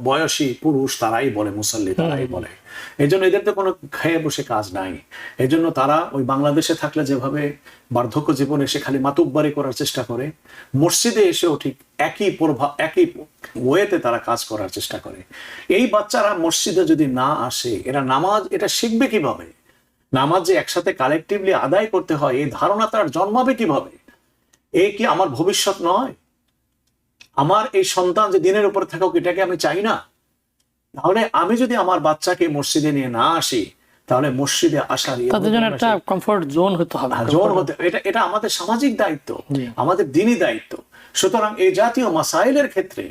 S2: বয়সী পুরুষ, তারাই বলে, মুসল্লি তারাই বলে। এই জন্য এদের তো কোনো খেয়ে বসে কাজ নাই। এই জন্য তারা ওই বাংলাদেশে থাকলে যেভাবে বার্ধক্য জীবনে এসে খালি মাতুব্বারি করার চেষ্টা করে, মসজিদে এসেও ঠিক একই ওয়েতে তারা কাজ করার চেষ্টা করে। এই বাচ্চারা মসজিদে যদি না আসে, এরা নামাজ এটা শিখবে কিভাবে? নামাজ যে একসাথে কালেকটিভলি আদায় করতে হয়, এই ধারণা তার জন্মাবে কিভাবে? এ কি আমার ভবিষ্যৎ নয়? আমার এই সন্তান যে দিনের উপরে থাকুক, এটাকে আমি চাই না? তাহলে আমি যদি আমার বাচ্চাকে মসজিদে নিয়ে না আসি, তাহলে মসজিদে আসার
S1: তাদের জন্য একটা কমফোর্ট জোন হতে হবে,
S2: এটা আমাদের সামাজিক দায়িত্ব, আমাদের দ্বীনি দায়িত্ব। সুতরাং এই জাতীয় মাসাইলের ক্ষেত্রে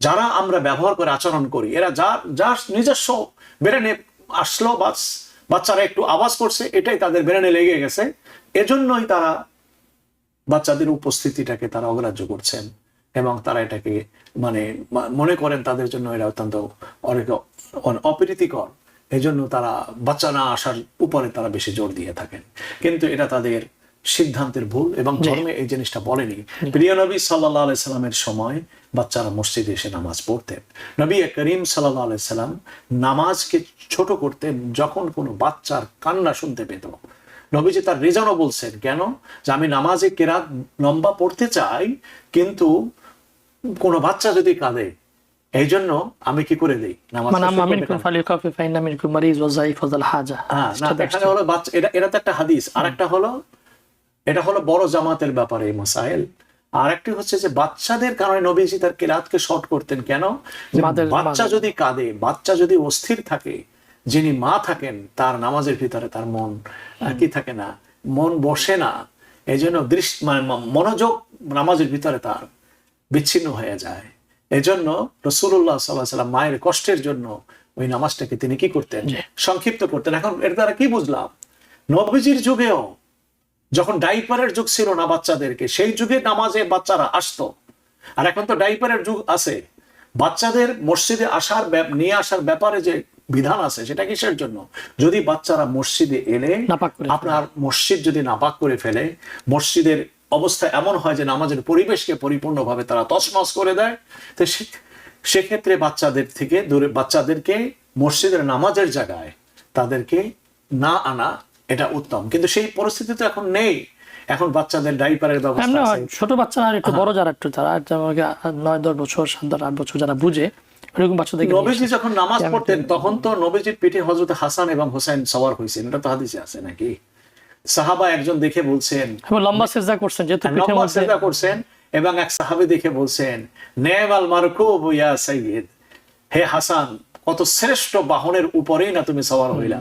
S2: যারা আমরা ব্যবহার করে আচরণ করি, এরা যার নিজস্ব ব্রেনে আসলো, বাচ্চারা একটু আওয়াজ করছে, এটাই তাদের ব্রেনে লেগে গেছে, এজন্যই তারা বাচ্চাদের উপস্থিতিটাকে তারা অগ্রাহ্য করছেন, এবং তারা এটাকে মনে করেন তাদের জন্য এটা অত্যন্ত অনেক অপ্রীতিকর। এই জন্য তারা বাচ্চা না আসার উপরে তারা বেশি জোর দিয়ে থাকেন, কিন্তু এটা তাদের সিদ্ধান্তের ভুল, এবং ধর্মে এই জিনিসটা বলেনি। প্রিয় নবী সাল্লাল্লাহু আলাইহি সাল্লামের সময় বাচ্চারা মসজিদে এসে নামাজ পড়তেন। নবী করিম সাল্লাল্লাহু আলাইহি সাল্লাম নামাজকে ছোট করতেন যখন কোনো বাচ্চার কান্না শুনতে পেত। নবীজি তার রিজনও বলছেন, কেন? যে আমি নামাজে কেরাত লম্বা পড়তে চাই, কিন্তু কোনো বাচ্চা যদি কাঁদে, এই জন্য আমি কি করে দিই, এটা তো একটা হাদিস। আর একটা হলো, এটা হলো বড় জামাতের ব্যাপারে মাসাইল। আর একটি হচ্ছে যে বাচ্চাদের কারণে নবীজি তার কেরাতকে শর্ট করতেন, কেন? বাচ্চা যদি কাঁদে, বাচ্চা যদি অস্থির থাকে, যিনি মা থাকেন, তার নামাজের ভিতরে তার মন কি থাকে না, মন বসে না। এই জন্য মনোযোগ নামাজের ভিতরে তার বিচ্ছিন্ন হয়ে যায়। এই জন্য রাসূলুল্লাহ সাল্লাল্লাহু আলাইহি ওয়াসাল্লাম মায়ের কষ্টের জন্য ওই নামাজটাকে তিনি কি করতেন? সংক্ষিপ্ত করতেন। এখন এর দ্বারা কি বুঝলাম? নবীজির যুগেও যখন ডাইপারের যুগ ছিল না বাচ্চাদেরকে, সেই যুগে নামাজে বাচ্চারা আসতো। আর এখন তো ডাইপারের যুগ আছে, বাচ্চাদের মসজিদে নিয়ে আসার ব্যাপারে যে বিধান আছে, সেটা কিসের জন্য? যদি বাচ্চারা মসজিদে এলে, আপনার মসজিদ যদি নাপাক করে ফেলে, মসজিদের অবস্থা এমন হয় যে নামাজের পরিবেশকে পরিপূর্ণভাবে তারা তছনছ করে দেয়, তো সেক্ষেত্রে বাচ্চাদেরকে মসজিদের নামাজের জায়গায় তাদেরকে না আনা এটা উত্তম। কিন্তু সেই পরিস্থিতি তো এখন নেই। এখন বাচ্চাদের ডাইপারের ব্যবস্থা আছে,
S1: ছোট বাচ্চারা আর একটু বড় যারা একটু তারা 9-10 বছর 7-8 বছর যারা বুঝে, এরকম বাচ্চাদের।
S2: নবীজি যখন নামাজ পড়তেন তখন তো নবীজির পিঠে হযরত হাসান এবং হোসেন সওয়ার হয়েছেন, এটা তো হাদিসে আছে নাকি? সাহাবা একজন দেখে বলছেন,
S1: লম্বা সিজদা করছেন, যেহেতু পিঠে
S2: সিজদা করছেন, এবং এক সাহাবী দেখে বলছেন, নেমাল মারকুব ইয়া সাইয়্যিদ, হে হাসান, কত শ্রেষ্ঠ বাহনের উপরেই না তুমি সওয়ার হইলা।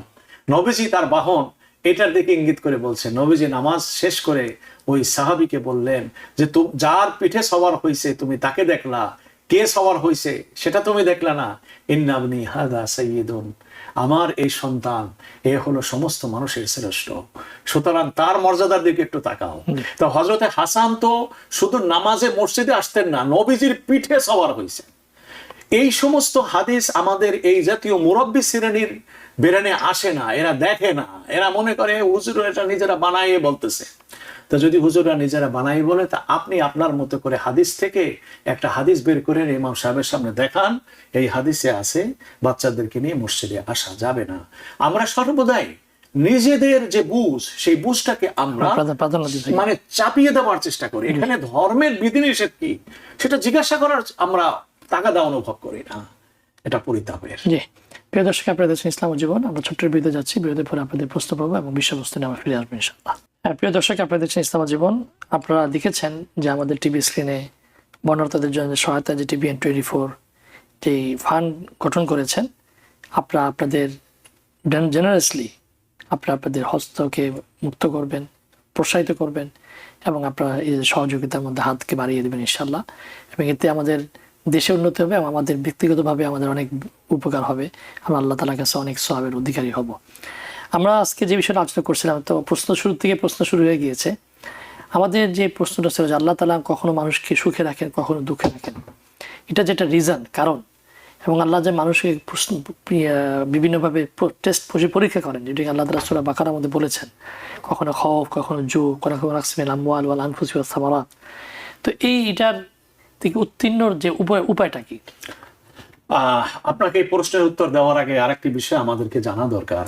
S2: নবীজি তার বাহন এটার দিকে ইঙ্গিত করে বলছেন। নবীজি নামাজ শেষ করে ওই সাহাবীকে বললেন যে, যার পিঠে সওয়ার হইছে তুমি তাকে দেখলা, কে সওয়ার হইছে সেটা তুমি দেখলা না? ইন্নাবনি হাদা সাইয়্যিদুন, আমার এই সন্তান এ হলো সমস্ত মানুষের শ্রেষ্ঠ, সুতরাং তার মর্যাদার দিকে একটু তাকাও। তো হযরতে হাসান তো শুধু নামাজে মসজিদে আসতেন না, নবীজির পিঠে সওয়ার হইছে। এই সমস্ত হাদিস আমাদের এই জাতীয় মুরব্বী শ্রেণীর বেরেনে আসে না, এরা দেখে না, এরা মনে করে হুজুর এটা নিজেরা বানাইয়ে বলতেছে। তো যদি হুজুররা নিজেরা বানাই বলে, তা আপনি আপনার মতো করে হাদিস থেকে একটা হাদিস বের করে ইমাম সাহেবের সামনে দেখান, এই হাদিসে আছে বাচ্চাদেরকে নিয়ে মসজিদে আসা যাবে না। আমরা সর্বদাই নিজেদের যে বুঝ, সেই বুঝটাকে আমরা
S1: প্রাধান্য দিতে হয়।
S2: মানে চাপিয়ে দেওয়ার চেষ্টা করি। এখানে ধর্মের বিধিনিষেধ কি সেটা জিজ্ঞাসা করার আমরা তাগাদা অনুভব করি না, এটা পরিতাপের।
S1: জি, প্রিয় দর্শক, আপনারা দেখছেন ইসলাম ও জীবন। আমরা ছোট্ট বিরতি যাচ্ছি, বিরতির পরে আপনাদের প্রশ্ন পাবো এবং বিষয়বস্তু নিয়ে আমরা ফিরে আসবো ইনশাআল্লাহ। হ্যাঁ, প্রিয় দর্শক, আপনারা দেখছেন ইসলাম ও জীবন। আপনারা দেখেছেন যে আমাদের টিভি স্ক্রিনে বর্ণার্থীদের জন্য সহায়তা যে TVN24 যে ফান্ড গঠন করেছেন, আপনারা আপনাদের জেনারেসলি আপনারা আপনাদের হস্তকে মুক্ত করবেন, প্রোৎসাহিত করবেন এবং আপনারা এই সহযোগিতার মধ্যে হাতকে বাড়িয়ে দেবেন ইনশাআল্লাহ। এবং এতে আমাদের দেশে উন্নতি হবে এবং আমাদের ব্যক্তিগতভাবে আমাদের অনেক উপকার হবে। আমরা আল্লাহ তাআলার কাছে অনেক সওয়াবের অধিকারী হব। আমরা আজকে যে বিষয়টা আলোচনা করছিলাম, তো প্রশ্ন শুরু হয়ে গিয়েছে। আমাদের যে প্রশ্নটা ছিল যে আল্লাহ তাআলা কখনো মানুষকে সুখে রাখেন, কখনো দুঃখে রাখেন। এটা যেটা রিজন, কারণ, এবং আল্লাহ যে মানুষকে বিভিন্নভাবে টেস্ট পরীক্ষা করেন, যেটাকে আল্লাহ তাআলা সূরা বাকারার মধ্যে বলেছেন, কখনো খৌফ, কখনো জু, কখনো রাকসিমিল আমওয়াল ওয়াল আনফুসি ওয়াস সামারাত। তো এটার থেকে উত্তীর্ণর যে উপায়টা কি?
S2: আপনাকে এই প্রশ্নের উত্তর দেওয়ার আগে আরেকটি বিষয় আমাদেরকে জানা দরকার।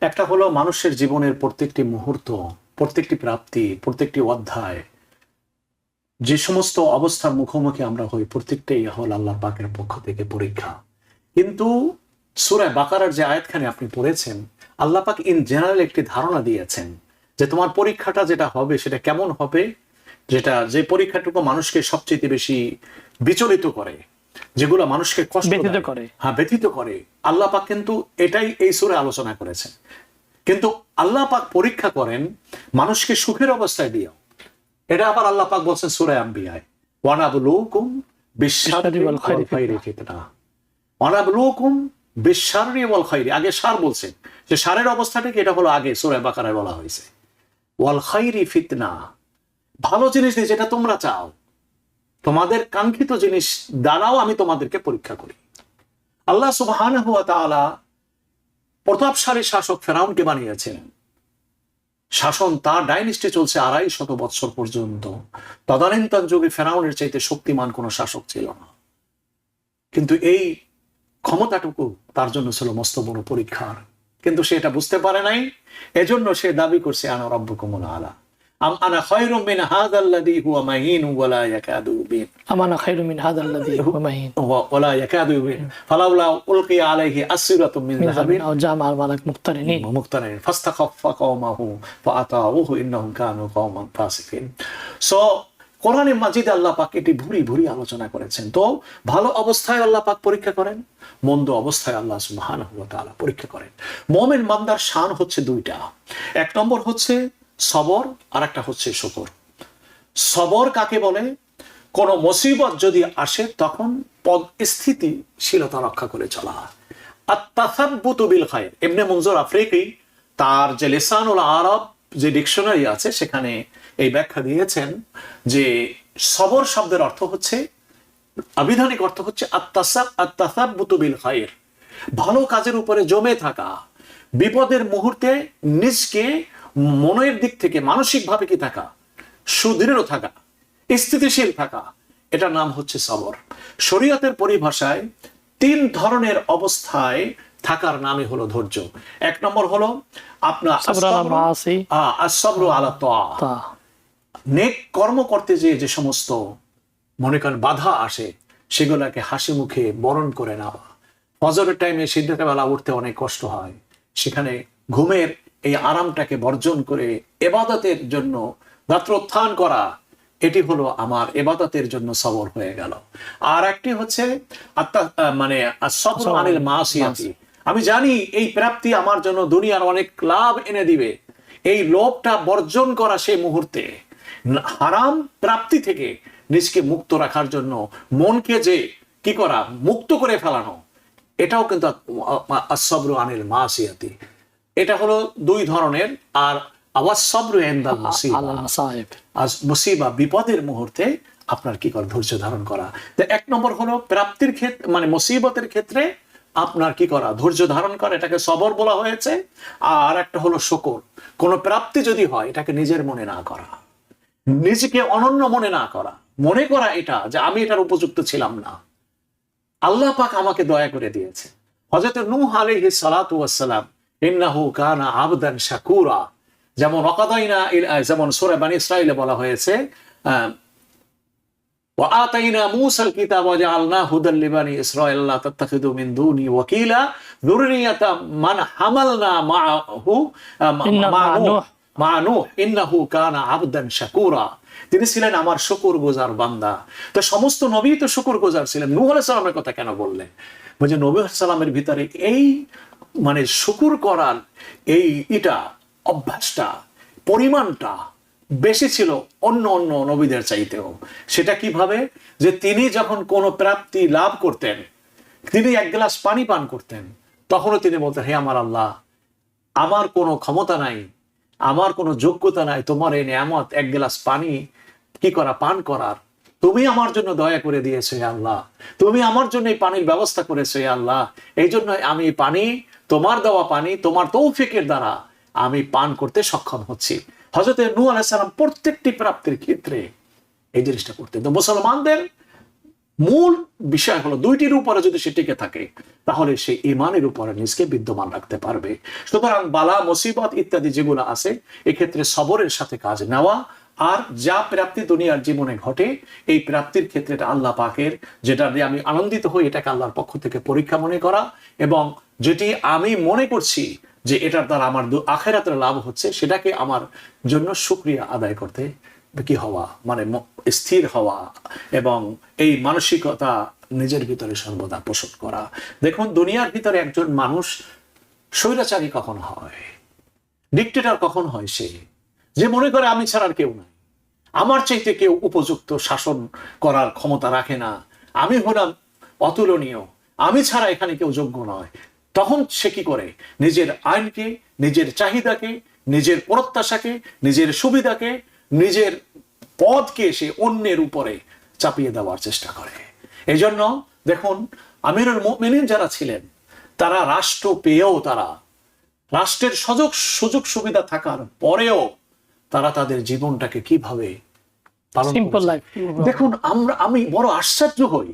S2: একটা হলো মানুষের জীবনের প্রত্যেকটি মুহূর্ত, প্রত্যেকটি প্রাপ্তি, প্রত্যেকটি অধ্যায়, যে সমস্ত অবস্থার মুখোমুখি আমরা হই, প্রত্যেকটাই হল আল্লাহ পাকের পক্ষ থেকে পরীক্ষা। কিন্তু সূরা বাকারার যে আয়াতখানে আপনি পড়েছেন, আল্লাহ পাক ইন জেনারেল একটি ধারণা দিয়েছেন যে তোমার পরীক্ষাটা যেটা হবে সেটা কেমন হবে, যে পরীক্ষাটুকু মানুষকে সবচেয়ে বেশি বিচলিত করে, যেগুলো মানুষকে কষ্ট করে, ব্যথিত করে, আল্লাহ পাক কিন্তু এটাই এই সূরায় আলোচনা করেছেন। কিন্তু আল্লাহ পাক পরীক্ষা করেন মানুষকে সুখের অবস্থায় দিয়েও। এটা আবার আল্লাহ পাক বলছেন সূরা আম্বিয়ায়, ওয়ানাবলুকুম বিশ-শাররি ওয়াল খায়রি ফিতনা। ওয়ানাবলুকুম বিশ-শাররি ওয়াল খায়রি, আগে শার বলছে, যে শারের অবস্থাটা কি, এটা হলো আগে সূরা বাকারায় বলা হয়েছে। ওয়াল খায়রি ফিতনা, ভালো জিনিস দিয়ে, যেটা তোমরা চাও, তোমাদের কাঙ্ক্ষিত জিনিস দ্বারাও আমি তোমাদেরকে পরীক্ষা করি। আল্লাহ সুবহানাহু ওয়া তাআলা প্রতাপশালী শাসক ফেরাউনকে বানিয়েছিলেন। শাসন তার ডাইনেস্টি চলছে 250 বৎসর পর্যন্ত। তদানীন্তন যুগে ফেরাউনের চাইতে শক্তিমান কোন শাসক ছিল না, কিন্তু এই ক্ষমতাটুকু তার জন্য ছিল মস্ত বড় পরীক্ষার। কিন্তু সে এটা বুঝতে পারে নাই, এজন্য সে দাবি করছে আনা রাব্বুকুমুল আলা, আম আনা খায়রুম মিন হাযাল্লাযী হুয়া মাহিন ওয়া লা ইয়াকাদু বিন,
S1: আমানা খায়রুম মিন হাযাল্লাযী হুয়া মাহিন
S2: ওয়া লা ইয়াকাদু বিন ফালাউলা উলকিয়া আলাইহি আসরাতুম মিন যাহাবিন
S1: আও জামা'আল মালাক মুক্তারিন
S2: ফাস্তাখাফফা কওমাহু ফাআতাউহু ইন্নাহুম কানু কওমান ফাসিকিন। সো কোরআনে মাজিদে আল্লাহ পাক এটি ভুরি আলোচনা করেছেন। তো ভালো অবস্থায় আল্লাহ পাক পরীক্ষা করেন, মন্দ অবস্থায় আল্লাহ সুবহানাহু ওয়া তাআলা পরীক্ষা করেন। মুমিন বান্দার শান হচ্ছে দুইটা, এক নম্বর হচ্ছে সবর, আর একটা হচ্ছে শুকর। সবর কাকে বলে? কোন মুসিবত যদি আসে তখন স্থিতিশীলতা রক্ষা করে চলা। আত-তাসাব্বুতু বিল খায়র, ইবনে মুনজির আফ্রিকি তার যে লিসানুল আরব যে ডিকশনারি আছে সেখানে এই ব্যাখ্যা দিয়েছেন যে সবর শব্দের অর্থ হচ্ছে, আবিধানিক অর্থ হচ্ছে আত-তাসাব্বুতু বিল খায়র, ভালো কাজের উপরে জমে থাকা, বিপদের মুহূর্তে নিজকে মনের দিক থেকে মানসিকভাবে কি থাকা, সুদৃঢ় থাকা, স্থিতিশীল থাকা, এটার নাম হচ্ছে সবর। শরীয়তের পরিভাষায় 3 ধরনের অবস্থায় থাকার নামই হলো ধৈর্য। এক নম্বর হলো আপনার as-sabru ala ta'a, নেক কর্ম করতে যে সমস্ত মনে করেন বাধা আসে সেগুলোকে হাসি মুখে বরণ করে নেওয়া। ফজরের টাইমে সিজদাতে বেলা উঠতে অনেক কষ্ট হয়, সেখানে ঘুমের এই আরামটাকে বর্জন করে ইবাদতের জন্য রাত্রোত্থান করা, এটি হলো আমার ইবাদতের জন্য সবর হয়ে গেল। আর একটি হচ্ছে মানে as-sabru anil ma'siyati, আমি জানি এই প্রাপ্তি আমার জন্য দুনিয়ার অনেক লাভ এনে দিবে, এই লোভটা বর্জন করা সেই মুহূর্তে, হারাম প্রাপ্তি থেকে নিজকে মুক্ত রাখার জন্য মনকে যে কি করা, মুক্ত করে ফেলানো, এটাও কিন্তু as-sabru anil ma'siyati। এটা হলো 2 ধরনের। আর আওয়াজ সবরু ইনদাল মুসিবা, মুসিবা বিপদের মুহূর্তে আপনার কি করা, ধৈর্য ধারণ করা। তো 1 নম্বর হলো প্রাপ্তির ক্ষেত্রে, মানে মুসিবতের ক্ষেত্রে আপনার কি করা, ধৈর্য ধারণ করা, এটাকে সবর বলা হয়েছে। আর একটা হলো শুকর। কোন প্রাপ্তি যদি হয় এটাকে নিজের মনে না করা, নিজেকে অনন্য মনে না করা, মনে করা এটা যে আমি এটার উপযুক্ত ছিলাম না, আল্লাহ পাক আমাকে দয়া করে দিয়েছে। হযরত নূহ আলাইহিস সালাতু ওয়াস সালাম ইন্নাহু কানা আবদান শাকুরা, যেমন যেমন সূরা বনী ইসরাঈলে বলা হয়েছে ওয়া আতাইনা মূসাল কিতাব ওয়া জাআলনা হুদাল লিবানি ইসরাঈল লা তাত্তাখিযু মিন দুনি ওয়াকিলা যুররিয়াতা মান হামালনা মাআহু মা নূহ ইন্নাহু কানা আবদান শাকুরা। তিনি ছিলেন আমার শুকরগুজার বান্দা। তো সমস্ত নবী তো শুকরগুজার ছিলেন। নূহ আলাইহিস সালামের কথা কেন বললেন? বলছে নবী আলাইহিস সালামের ভিতরে এই মানে শুকর করার এই অভ্যাসটা, পরিমাণটা বেশি ছিল অন্য অন্য নবীদের চাইতেও। সেটা কিভাবে? যে তিনি যখন কোনো প্রাপ্তি লাভ করতেন, তিনি 1 গ্লাস পানি পান করতেন, তখনও তিনি বলতেন, হে আমার আল্লাহ, আমার কোনো ক্ষমতা নাই, আমার কোনো যোগ্যতা নাই তোমার এই নিয়ামত 1 গ্লাস পানি কি করা, পান করার। তুমি আমার জন্য দয়া করে দিয়েছো হে আল্লাহ, তুমি আমার জন্য এই পানির ব্যবস্থা করেছো হে আল্লাহ। এই জন্য আমি পানি, তোমার দেওয়া পানি, তোমার তৌফিকের দ্বারা আমি পান করতে সক্ষম হচ্ছি। হযরত নূহ আলাইহিস সালাম প্রত্যেকটি প্রাপ্তির ক্ষেত্রে এই জিনিসটা করতেন। তো মুসলমানদের মূল বিষয় হলো 2টির উপরে যদি সে টিকে থাকে তাহলে সে ঈমানের উপরে নিজকে বিদ্যমান রাখতে পারবে। সুতরাং বালা মুসিবত ইত্যাদি যেগুলো আছে এক্ষেত্রে সবরের সাথে কাজ নেওয়া, আর যা প্রাপ্তি দুনিয়ার জীবনে ঘটে এই প্রাপ্তির ক্ষেত্রে এটা আল্লাহ পাকের, যেটা দিয়ে আমি আনন্দিত হই এটাকে আল্লাহর পক্ষ থেকে পরীক্ষা মনে করা, এবং যেটি আমি মনে করছি যে এটার দ্বারা আমার আখিরাতের লাভ হচ্ছে সেটাকে আমার জন্য শুকরিয়া আদায় করতে কি হওয়া, মানে স্থির হওয়া, এবং এই মানসিকতা নিজের ভিতরে সর্বদা পোষণ করা। দেখুন দুনিয়ার ভিতরে একজন মানুষ স্বৈরাচারী কখন হয়, ডিক্টেটর কখন হয়? সে যে মনে করে আমি ছাড়া আর কেউ নাই, আমার চাইতে কেউ উপযুক্ত শাসন করার ক্ষমতা রাখে না, আমি হলাম অতুলনীয়, আমি ছাড়া এখানে কেউ যোগ্য নয়। তখন সে কি করে? নিজের আইনকে, নিজের চাহিদাকে, নিজের প্রত্যাশাকে, নিজের সুবিধাকে, নিজের পদকে সে অন্যের উপরে চাপিয়ে দেওয়ার চেষ্টা করে। এই জন্য দেখুন আমিরুল মুমিনিন যারা ছিলেন তারা রাষ্ট্র পেয়েও, তারা রাষ্ট্রের সুযোগ সুবিধা থাকার পরেও তারা তাদের জীবনটাকে কিভাবে পালন করেছে। দেখুন আমি বড় আশ্চর্য হই,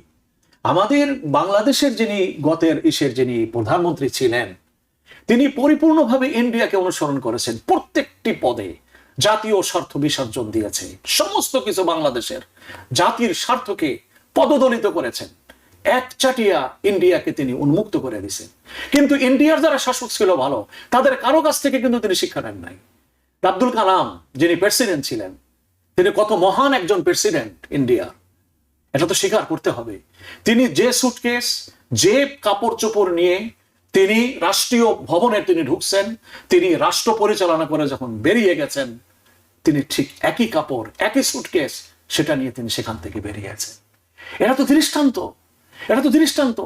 S2: আমাদের বাংলাদেশের যিনি যিনি প্রধানমন্ত্রী ছিলেন তিনি পরিপূর্ণভাবে ইন্ডিয়াকে অনুসরণ করেছেন। প্রত্যেকটি পদে জাতীয় স্বার্থ বিসর্জন দিয়েছে, সমস্ত কিছু বাংলাদেশের জাতির স্বার্থকে পদদলিত করেছেন। একচাটিয়া ইন্ডিয়াকে তিনি উন্মুক্ত করে দিয়েছেন। কিন্তু ইন্ডিয়ার যারা শাসক ছিল ভালো, তাদের কারো কাছ থেকে কিন্তু তিনি শিক্ষা নেন নাই। আব্দুল কালাম যিনি প্রেসিডেন্ট ছিলেন, তিনি কত মহান একজন প্রেসিডেন্ট ইন্ডিয়া, এটা তো স্বীকার করতে হবে। তিনি যে সুটকেস, যে কাপড় চোপড় নিয়ে তিনি রাষ্ট্রীয় ভবনে তিনি ঢুকছেন, তিনি রাষ্ট্র পরিচালনা করে যখন বেরিয়ে গেছেন, তিনি ঠিক একই কাপড়, একই সুটকেস সেটা নিয়ে তিনি সেখান থেকে বেরিয়ে গেছেন। এটা তো দৃষ্টান্ত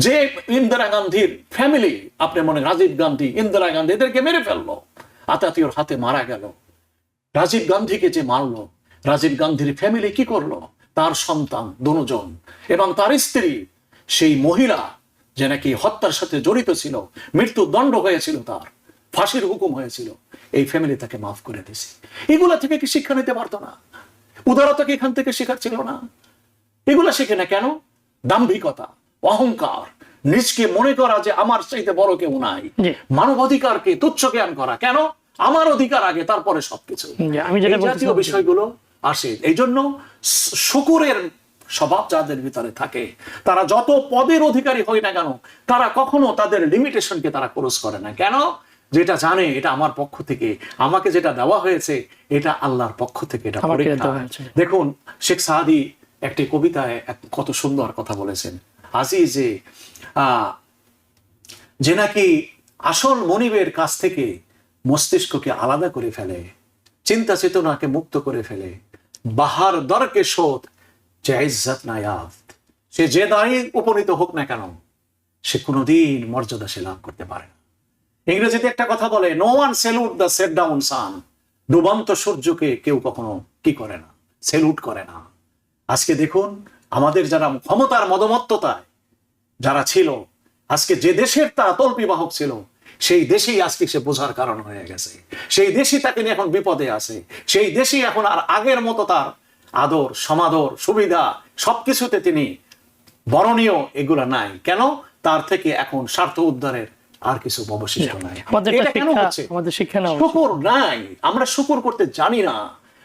S2: যে ইন্দিরা গান্ধীর ফ্যামিলি, আপনি মনে রাজীব গান্ধী, ইন্দিরা গান্ধী এদেরকে মেরে ফেললো, আতাতুর হাতে মারা গেল। রাজীব গান্ধীকে যে মারলো, রাজীব গান্ধীর ফ্যামিলি কি করলো? তার সন্তান দুজন এবং তার স্ত্রী, সেই মহিলা যে নাকি হত্যার সাথে জড়িত ছিল, মৃত্যুদণ্ড হয়েছিল, তার ফাঁসির হুকুম হয়েছিল, এই ফ্যামিলি তাকে মাফ করে দিয়েছে। এগুলা থেকে কি শিক্ষা নিতে পারতো না? উদারতা কি এখান থেকে শেখার ছিল না? এগুলা শিখে না কেন? দাম্ভিকতা, অহংকার, নিজকে মনে করা যে আমার চাইতে বড় কেউ নাই, মানবাধিকারকে তুচ্ছ জ্ঞান করা, কেন আমার অধিকার আগে তারপরে সবকিছু, এই জাতীয় বিষয়গুলো আসে। এই জন্য শুকরের স্বভাব যাদের ভিতরে থাকে তারা যত পদের অধিকারী হয় না কেন, তারা কখনো তাদের লিমিটেশনকে তারা ক্রস করে না। কেন? যেটা জানে এটা আমার পক্ষ থেকে, আমাকে যেটা দেওয়া হয়েছে এটা আল্লাহর পক্ষ থেকে, এটা পরীক্ষা। দেখুন শেখ সাদি একটি কবিতায় কত সুন্দর কথা বলেছেন, আজিজে যে নাকি আসল মনিবের কাছ থেকে মস্তিষ্ককে আলাদা করে ফেলে, চিন্তা চেতনাকে মুক্ত করে ফেলে, বাহার দরকে শোধ যে ইজ্জত না ইয়াফত, সে যে দাঁড়িয়ে উপনীত হোক না কেন সে কোনোদিন মর্যাদা সে লাভ করতে পারে না। ইংরেজিতে একটা কথা বলে, no one salute the set down sun, ডুবন্ত সূর্যকে কেউ কখনো কি করে না, স্যালুট করে না। আজকে দেখুন আমাদের যারা ক্ষমতার মদমত্ততায় যারা ছিল, আজকে যে দেশের তারা তল্পিবাহক ছিল, সেই দেশেই আজকে সে বোঝার কারণ হয়ে গেছে। সেই দেশই তাকে নিয়ে এখন বিপদে আছে। সেই দেশই এখন আর আগের মতো তার আদর সমাদর সুবিধা সবকিছুতে তিনি বরণীয় এগুলা নাই। কেন? তার থেকে এখন স্বার্থ উদ্ধারের আর কিছু অবশিষ্ট নাই। এটা কেন হচ্ছে?
S1: আমাদের শিক্ষা নেওয়া উচিত।
S2: শুকর নাই, আমরা শুকর করতে জানি না,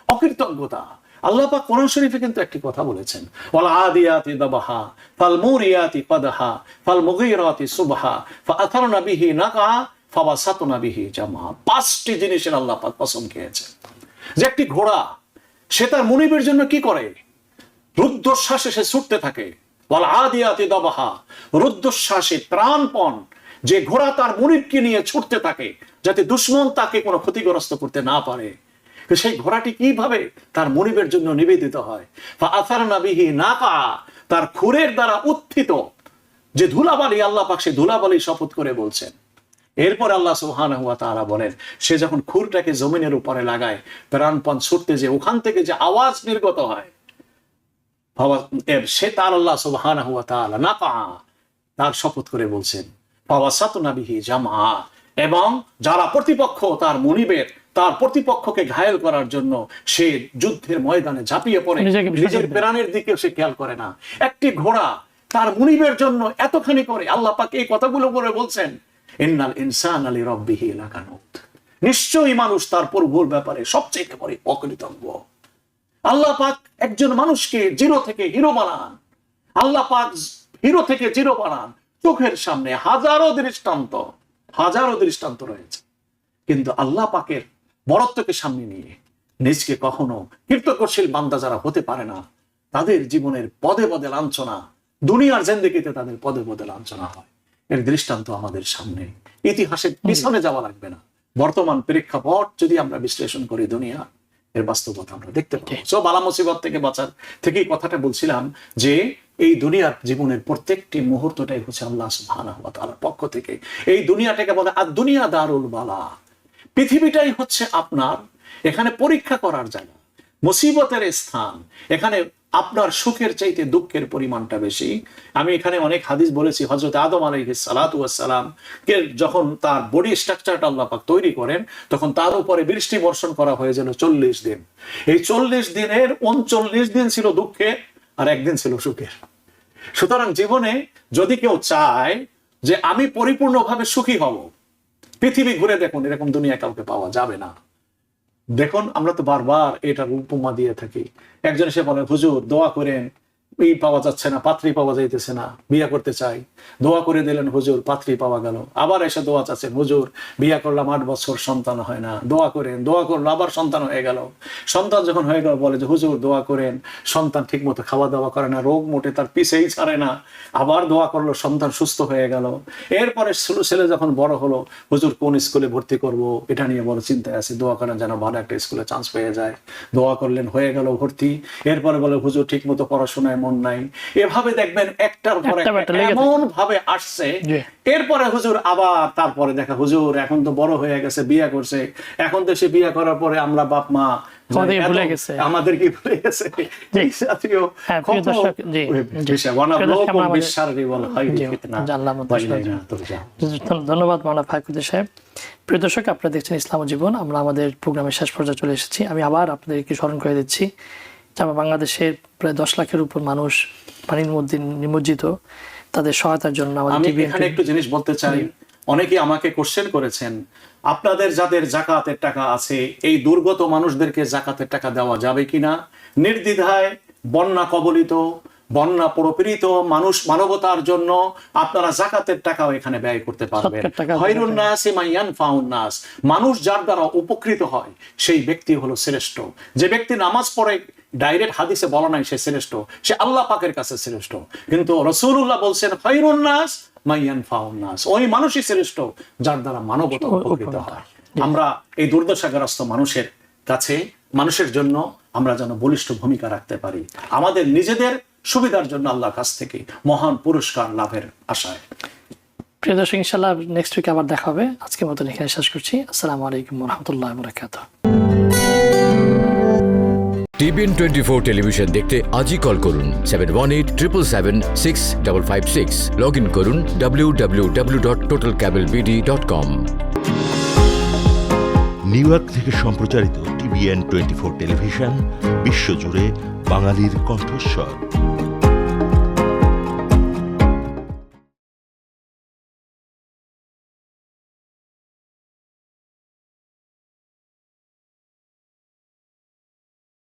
S2: অকৃতজ্ঞতা। আল্লাহ পাক কোরআন শরীফে কিন্তু একটি কথা বলেছেন, ওয়াল আদিয়াতি দাবহা ফাল মুরিয়াতি কদহা ফাল মুগীরাতি সুবহা ফাআথারনা বিহি নাকা ফাওয়াসাতনা বিহি জামা। পাঁচটি জিনিসের আল্লাহ পাক কসম খেয়েছেন যে একটি ঘোড়া সে তার মুনিবের জন্য কি করে? রুদ্ধশ্বাসে সে ছুটতে থাকে। ওয়াল আদিয়াতি দাবহা, রুদ্ধশ্বাসে প্রাণপণ যে ঘোড়া তার মুনিবকে নিয়ে ছুটতে থাকে যাতে দুশমন তাকে কোনো ক্ষতিগ্রস্ত করতে না পারে। সেই ঘোড়াটি কিভাবে তার মুনিবের জন্য নিবেদিত হয়? ফাআথারনা বিহি নাকা, তার খুরের দ্বারা উত্থিত যে ধুলাবালি, আল্লাহ পাক সেই ধুলাবালি শপথ করে বলছেন। এরপর আল্লাহ সুবহানাহু ওয়া তাআলা বলেন, সে যখন খুরটাকে জমিনের উপরে লাগায় প্রাণপণ ছুটতে, যে ওখান থেকে যে আওয়াজ নির্গত হয়, সে তার আল্লাহ সুবহানাহু ওয়া তাআলা নাকা, তার শপথ করে বলছেন ফাওয়াসাতনা বিহি জামা, এবং যারা প্রতিপক্ষ তার মুনিবের, তার প্রতিপক্ষকে ঘায়েল করার জন্য সে যুদ্ধের ময়দানে ঝাঁপিয়ে পড়ে, নিজের প্রাণের দিকে সে খেয়াল করে না। একটি ঘোড়া তার মুনিবের জন্য এতখানি করে। আল্লাহ পাক এই কথাগুলো বলে বলছেন, ইন্নাল ইনসানা লিরাব্বিহি লাকানুত, নিশ্চয়ই মানুষ তার প্রভুর ব্যাপারে সবচেয়ে বড় অকৃতজ্ঞ। আল্লাহ পাক একজন মানুষকে জিরো থেকে হিরো বানান। আল্লাহ পাক হিরো থেকে জিরো বানান। চোখের সামনে হাজারো দৃষ্টান্ত রয়েছে, কিন্তু আল্লাহ পাকের বড়ত্বকে সামনে নিয়ে নিজকে কখনো কৃতজ্ঞশীল বান্দা যারা হতে পারে না, তাদের জীবনের পদে পদে লাঞ্ছনা, দুনিয়ার জিন্দেগিতে তাদের পদে পদে লাঞ্ছনা হয়। এর দৃষ্টান্ত আমাদের সামনে। ইতিহাসের পিছনে যাওয়া লাগবে না, বর্তমান প্রেক্ষাপট যদি আমরা বিশ্লেষণ করি দুনিয়া, এর বাস্তবতা আমরা দেখতে পাবো। সো বালা মুসিবত থেকে বাঁচার থেকেই কথাটা বলছিলাম যে এই দুনিয়ার জীবনের প্রত্যেকটি মুহূর্তটাই হচ্ছে আল্লাহ সুবহানাহু ওয়া তাআলার পক্ষ থেকে। এই দুনিয়াটাকে বলে আর দুনিয়া দারুল বালা, পৃথিবীটাই হচ্ছে আপনার এখানে পরীক্ষা করার জায়গা, মুসিবতের স্থান। এখানে আপনার সুখের চাইতে দুঃখের পরিমাণটা বেশি। আমি এখানে অনেক হাদিস বলেছি, হযরত আদম আলাইহিস সালাতু ওয়াস সালাম কে যখন তার বডি স্ট্রাকচারটা আল্লাহ পাক তৈরি করেন, তখন তার উপরে বৃষ্টি বর্ষণ করা হয়েছিল 40 দিন। এই 40 দিনের 39 দিন ছিল দুঃখের আর একদিন ছিল সুখের। সুতরাং জীবনে যদি কেউ চায় যে আমি পরিপূর্ণভাবে সুখী হব, পৃথিবী ঘুরে দেখুন, এরকম দুনিয়া কাউকে পাওয়া যাবে না। দেখুন আমরা তো বারবার এটার উপমা দিয়ে থাকি। একজন এসে বলে, হুজুর দোয়া করেন, এই পাওয়া যাচ্ছে না, পাত্রী পাওয়া যাইতেছে না, বিয়ে করতে চাই। দোয়া করে দিলেন, হুজুর পাত্রী পাওয়া গেল। আবার এসে দোয়া চাচ্ছেন, হুজুর বিয়ে করলাম 8 বছর সন্তান হয় না, দোয়া করেন। দোয়া করলো, আবার সন্তান হয়ে গেল। সন্তান যখন হয়ে গেল বলে যে হুজুর দোয়া করেন, সন্তান ঠিক মতো খাওয়া দাওয়া করে না, রোগ মোটে তার পিছেই ছাড়ে না। আবার দোয়া করলো, সন্তান সুস্থ হয়ে গেল। এরপরে ছেলে যখন বড় হলো, হুজুর কোন স্কুলে ভর্তি করব, এটা নিয়ে বড় চিন্তায় আছে, দোয়া করেন যেন ভালো একটা স্কুলে চান্স পেয়ে যায়। দোয়া করলেন, হয়ে গেল ভর্তি। এরপরে বলে হুজুর ঠিক মতো পড়াশোনায় মন নাই। এভাবে দেখবেন একটার পর এমন ভাবে আসছে। এরপরে হুজুর আবার তারপরে দেখা, হুজুর এখন তো বড় হয়ে গেছে, বিয়ে করছে, এখন তো সে বিয়ে করার পরে আমরা বাপ মা আমাদের কি ভুলে গেছে।
S1: ধন্যবাদ মাওলানা ফায়কুদ্দিন সাহেব। প্রিয় দর্শক, আপনারা দেখছেন ইসলাম ও জীবন। আমরা আমাদের প্রোগ্রামের শেষ পর্যায়ে চলে এসেছি। আমি আবার আপনাদেরকে স্মরণ করে দিচ্ছি যে আমরা বাংলাদেশের প্রায় 10 লাখের উপর মানুষ পানির মধ্যে নিমজ্জিত। তাদের সহায়তার জন্য
S2: আমি এখানে একটু জিনিস বলতে চাই। অনেকে আমাকে কোশ্চেন করেছেন, আপনাদের যাদের যাকাতের টাকা আছে, এই দুর্গত মানুষদেরকে যাকাতের টাকা দেওয়া যাবে কিনা? নির্দ্বিধায় বন্যা কবলিত, বন্যা প্রপীড়িত মানুষ, মানবতার জন্য আপনারা যাকাতের টাকাও এখানে ব্যয় করতে পারবেন। খায়রুন নাসি মান ইয়ানফাউন নাস, মানুষ যার দ্বারা উপকৃত হয় সেই ব্যক্তি হলো শ্রেষ্ঠ। যে ব্যক্তি নামাজ পড়ে, ডাইরেক্ট হাদিসে বলা নাই সে শ্রেষ্ঠ, সে আল্লাহ পাকের কাছে শ্রেষ্ঠ। কিন্তু রাসূলুল্লাহ বলছেন খায়রুন নাস মান ইয়ানফাউন নাস, ওই মানুষই শ্রেষ্ঠ যার দ্বারা মানবতা উপকৃত হয়। আমরা এই দুর্দশাগ্রস্ত মানুষের কাছে, মানুষের জন্য আমরা যেন বলিষ্ঠ ভূমিকা রাখতে পারি, আমাদের নিজেদের সুবিধার জন্য আল্লাহর কাছ থেকে মহান পুরস্কার লাভের আশায়।
S1: প্রিয় দর্শক, ইনশাআল্লাহ নেক্সট উইকে আবার দেখা হবে। আজকের মতো এখানে শেষ করছি। আসসালামু আলাইকুম ওয়া রাহমাতুল্লাহি ওয়া বারাকাতুহু।
S4: TBN 24 টেলিভিশন দেখতে আজই কল করুন 7187776556। লগ ইন করুন www.totalcablebd.com।
S5: নিউ ইয়র্ক থেকে সম্প্রচারিত TBN 24 টেলিভিশন বিশ্বজুড়ে বাঙালির কণ্ঠস্বর।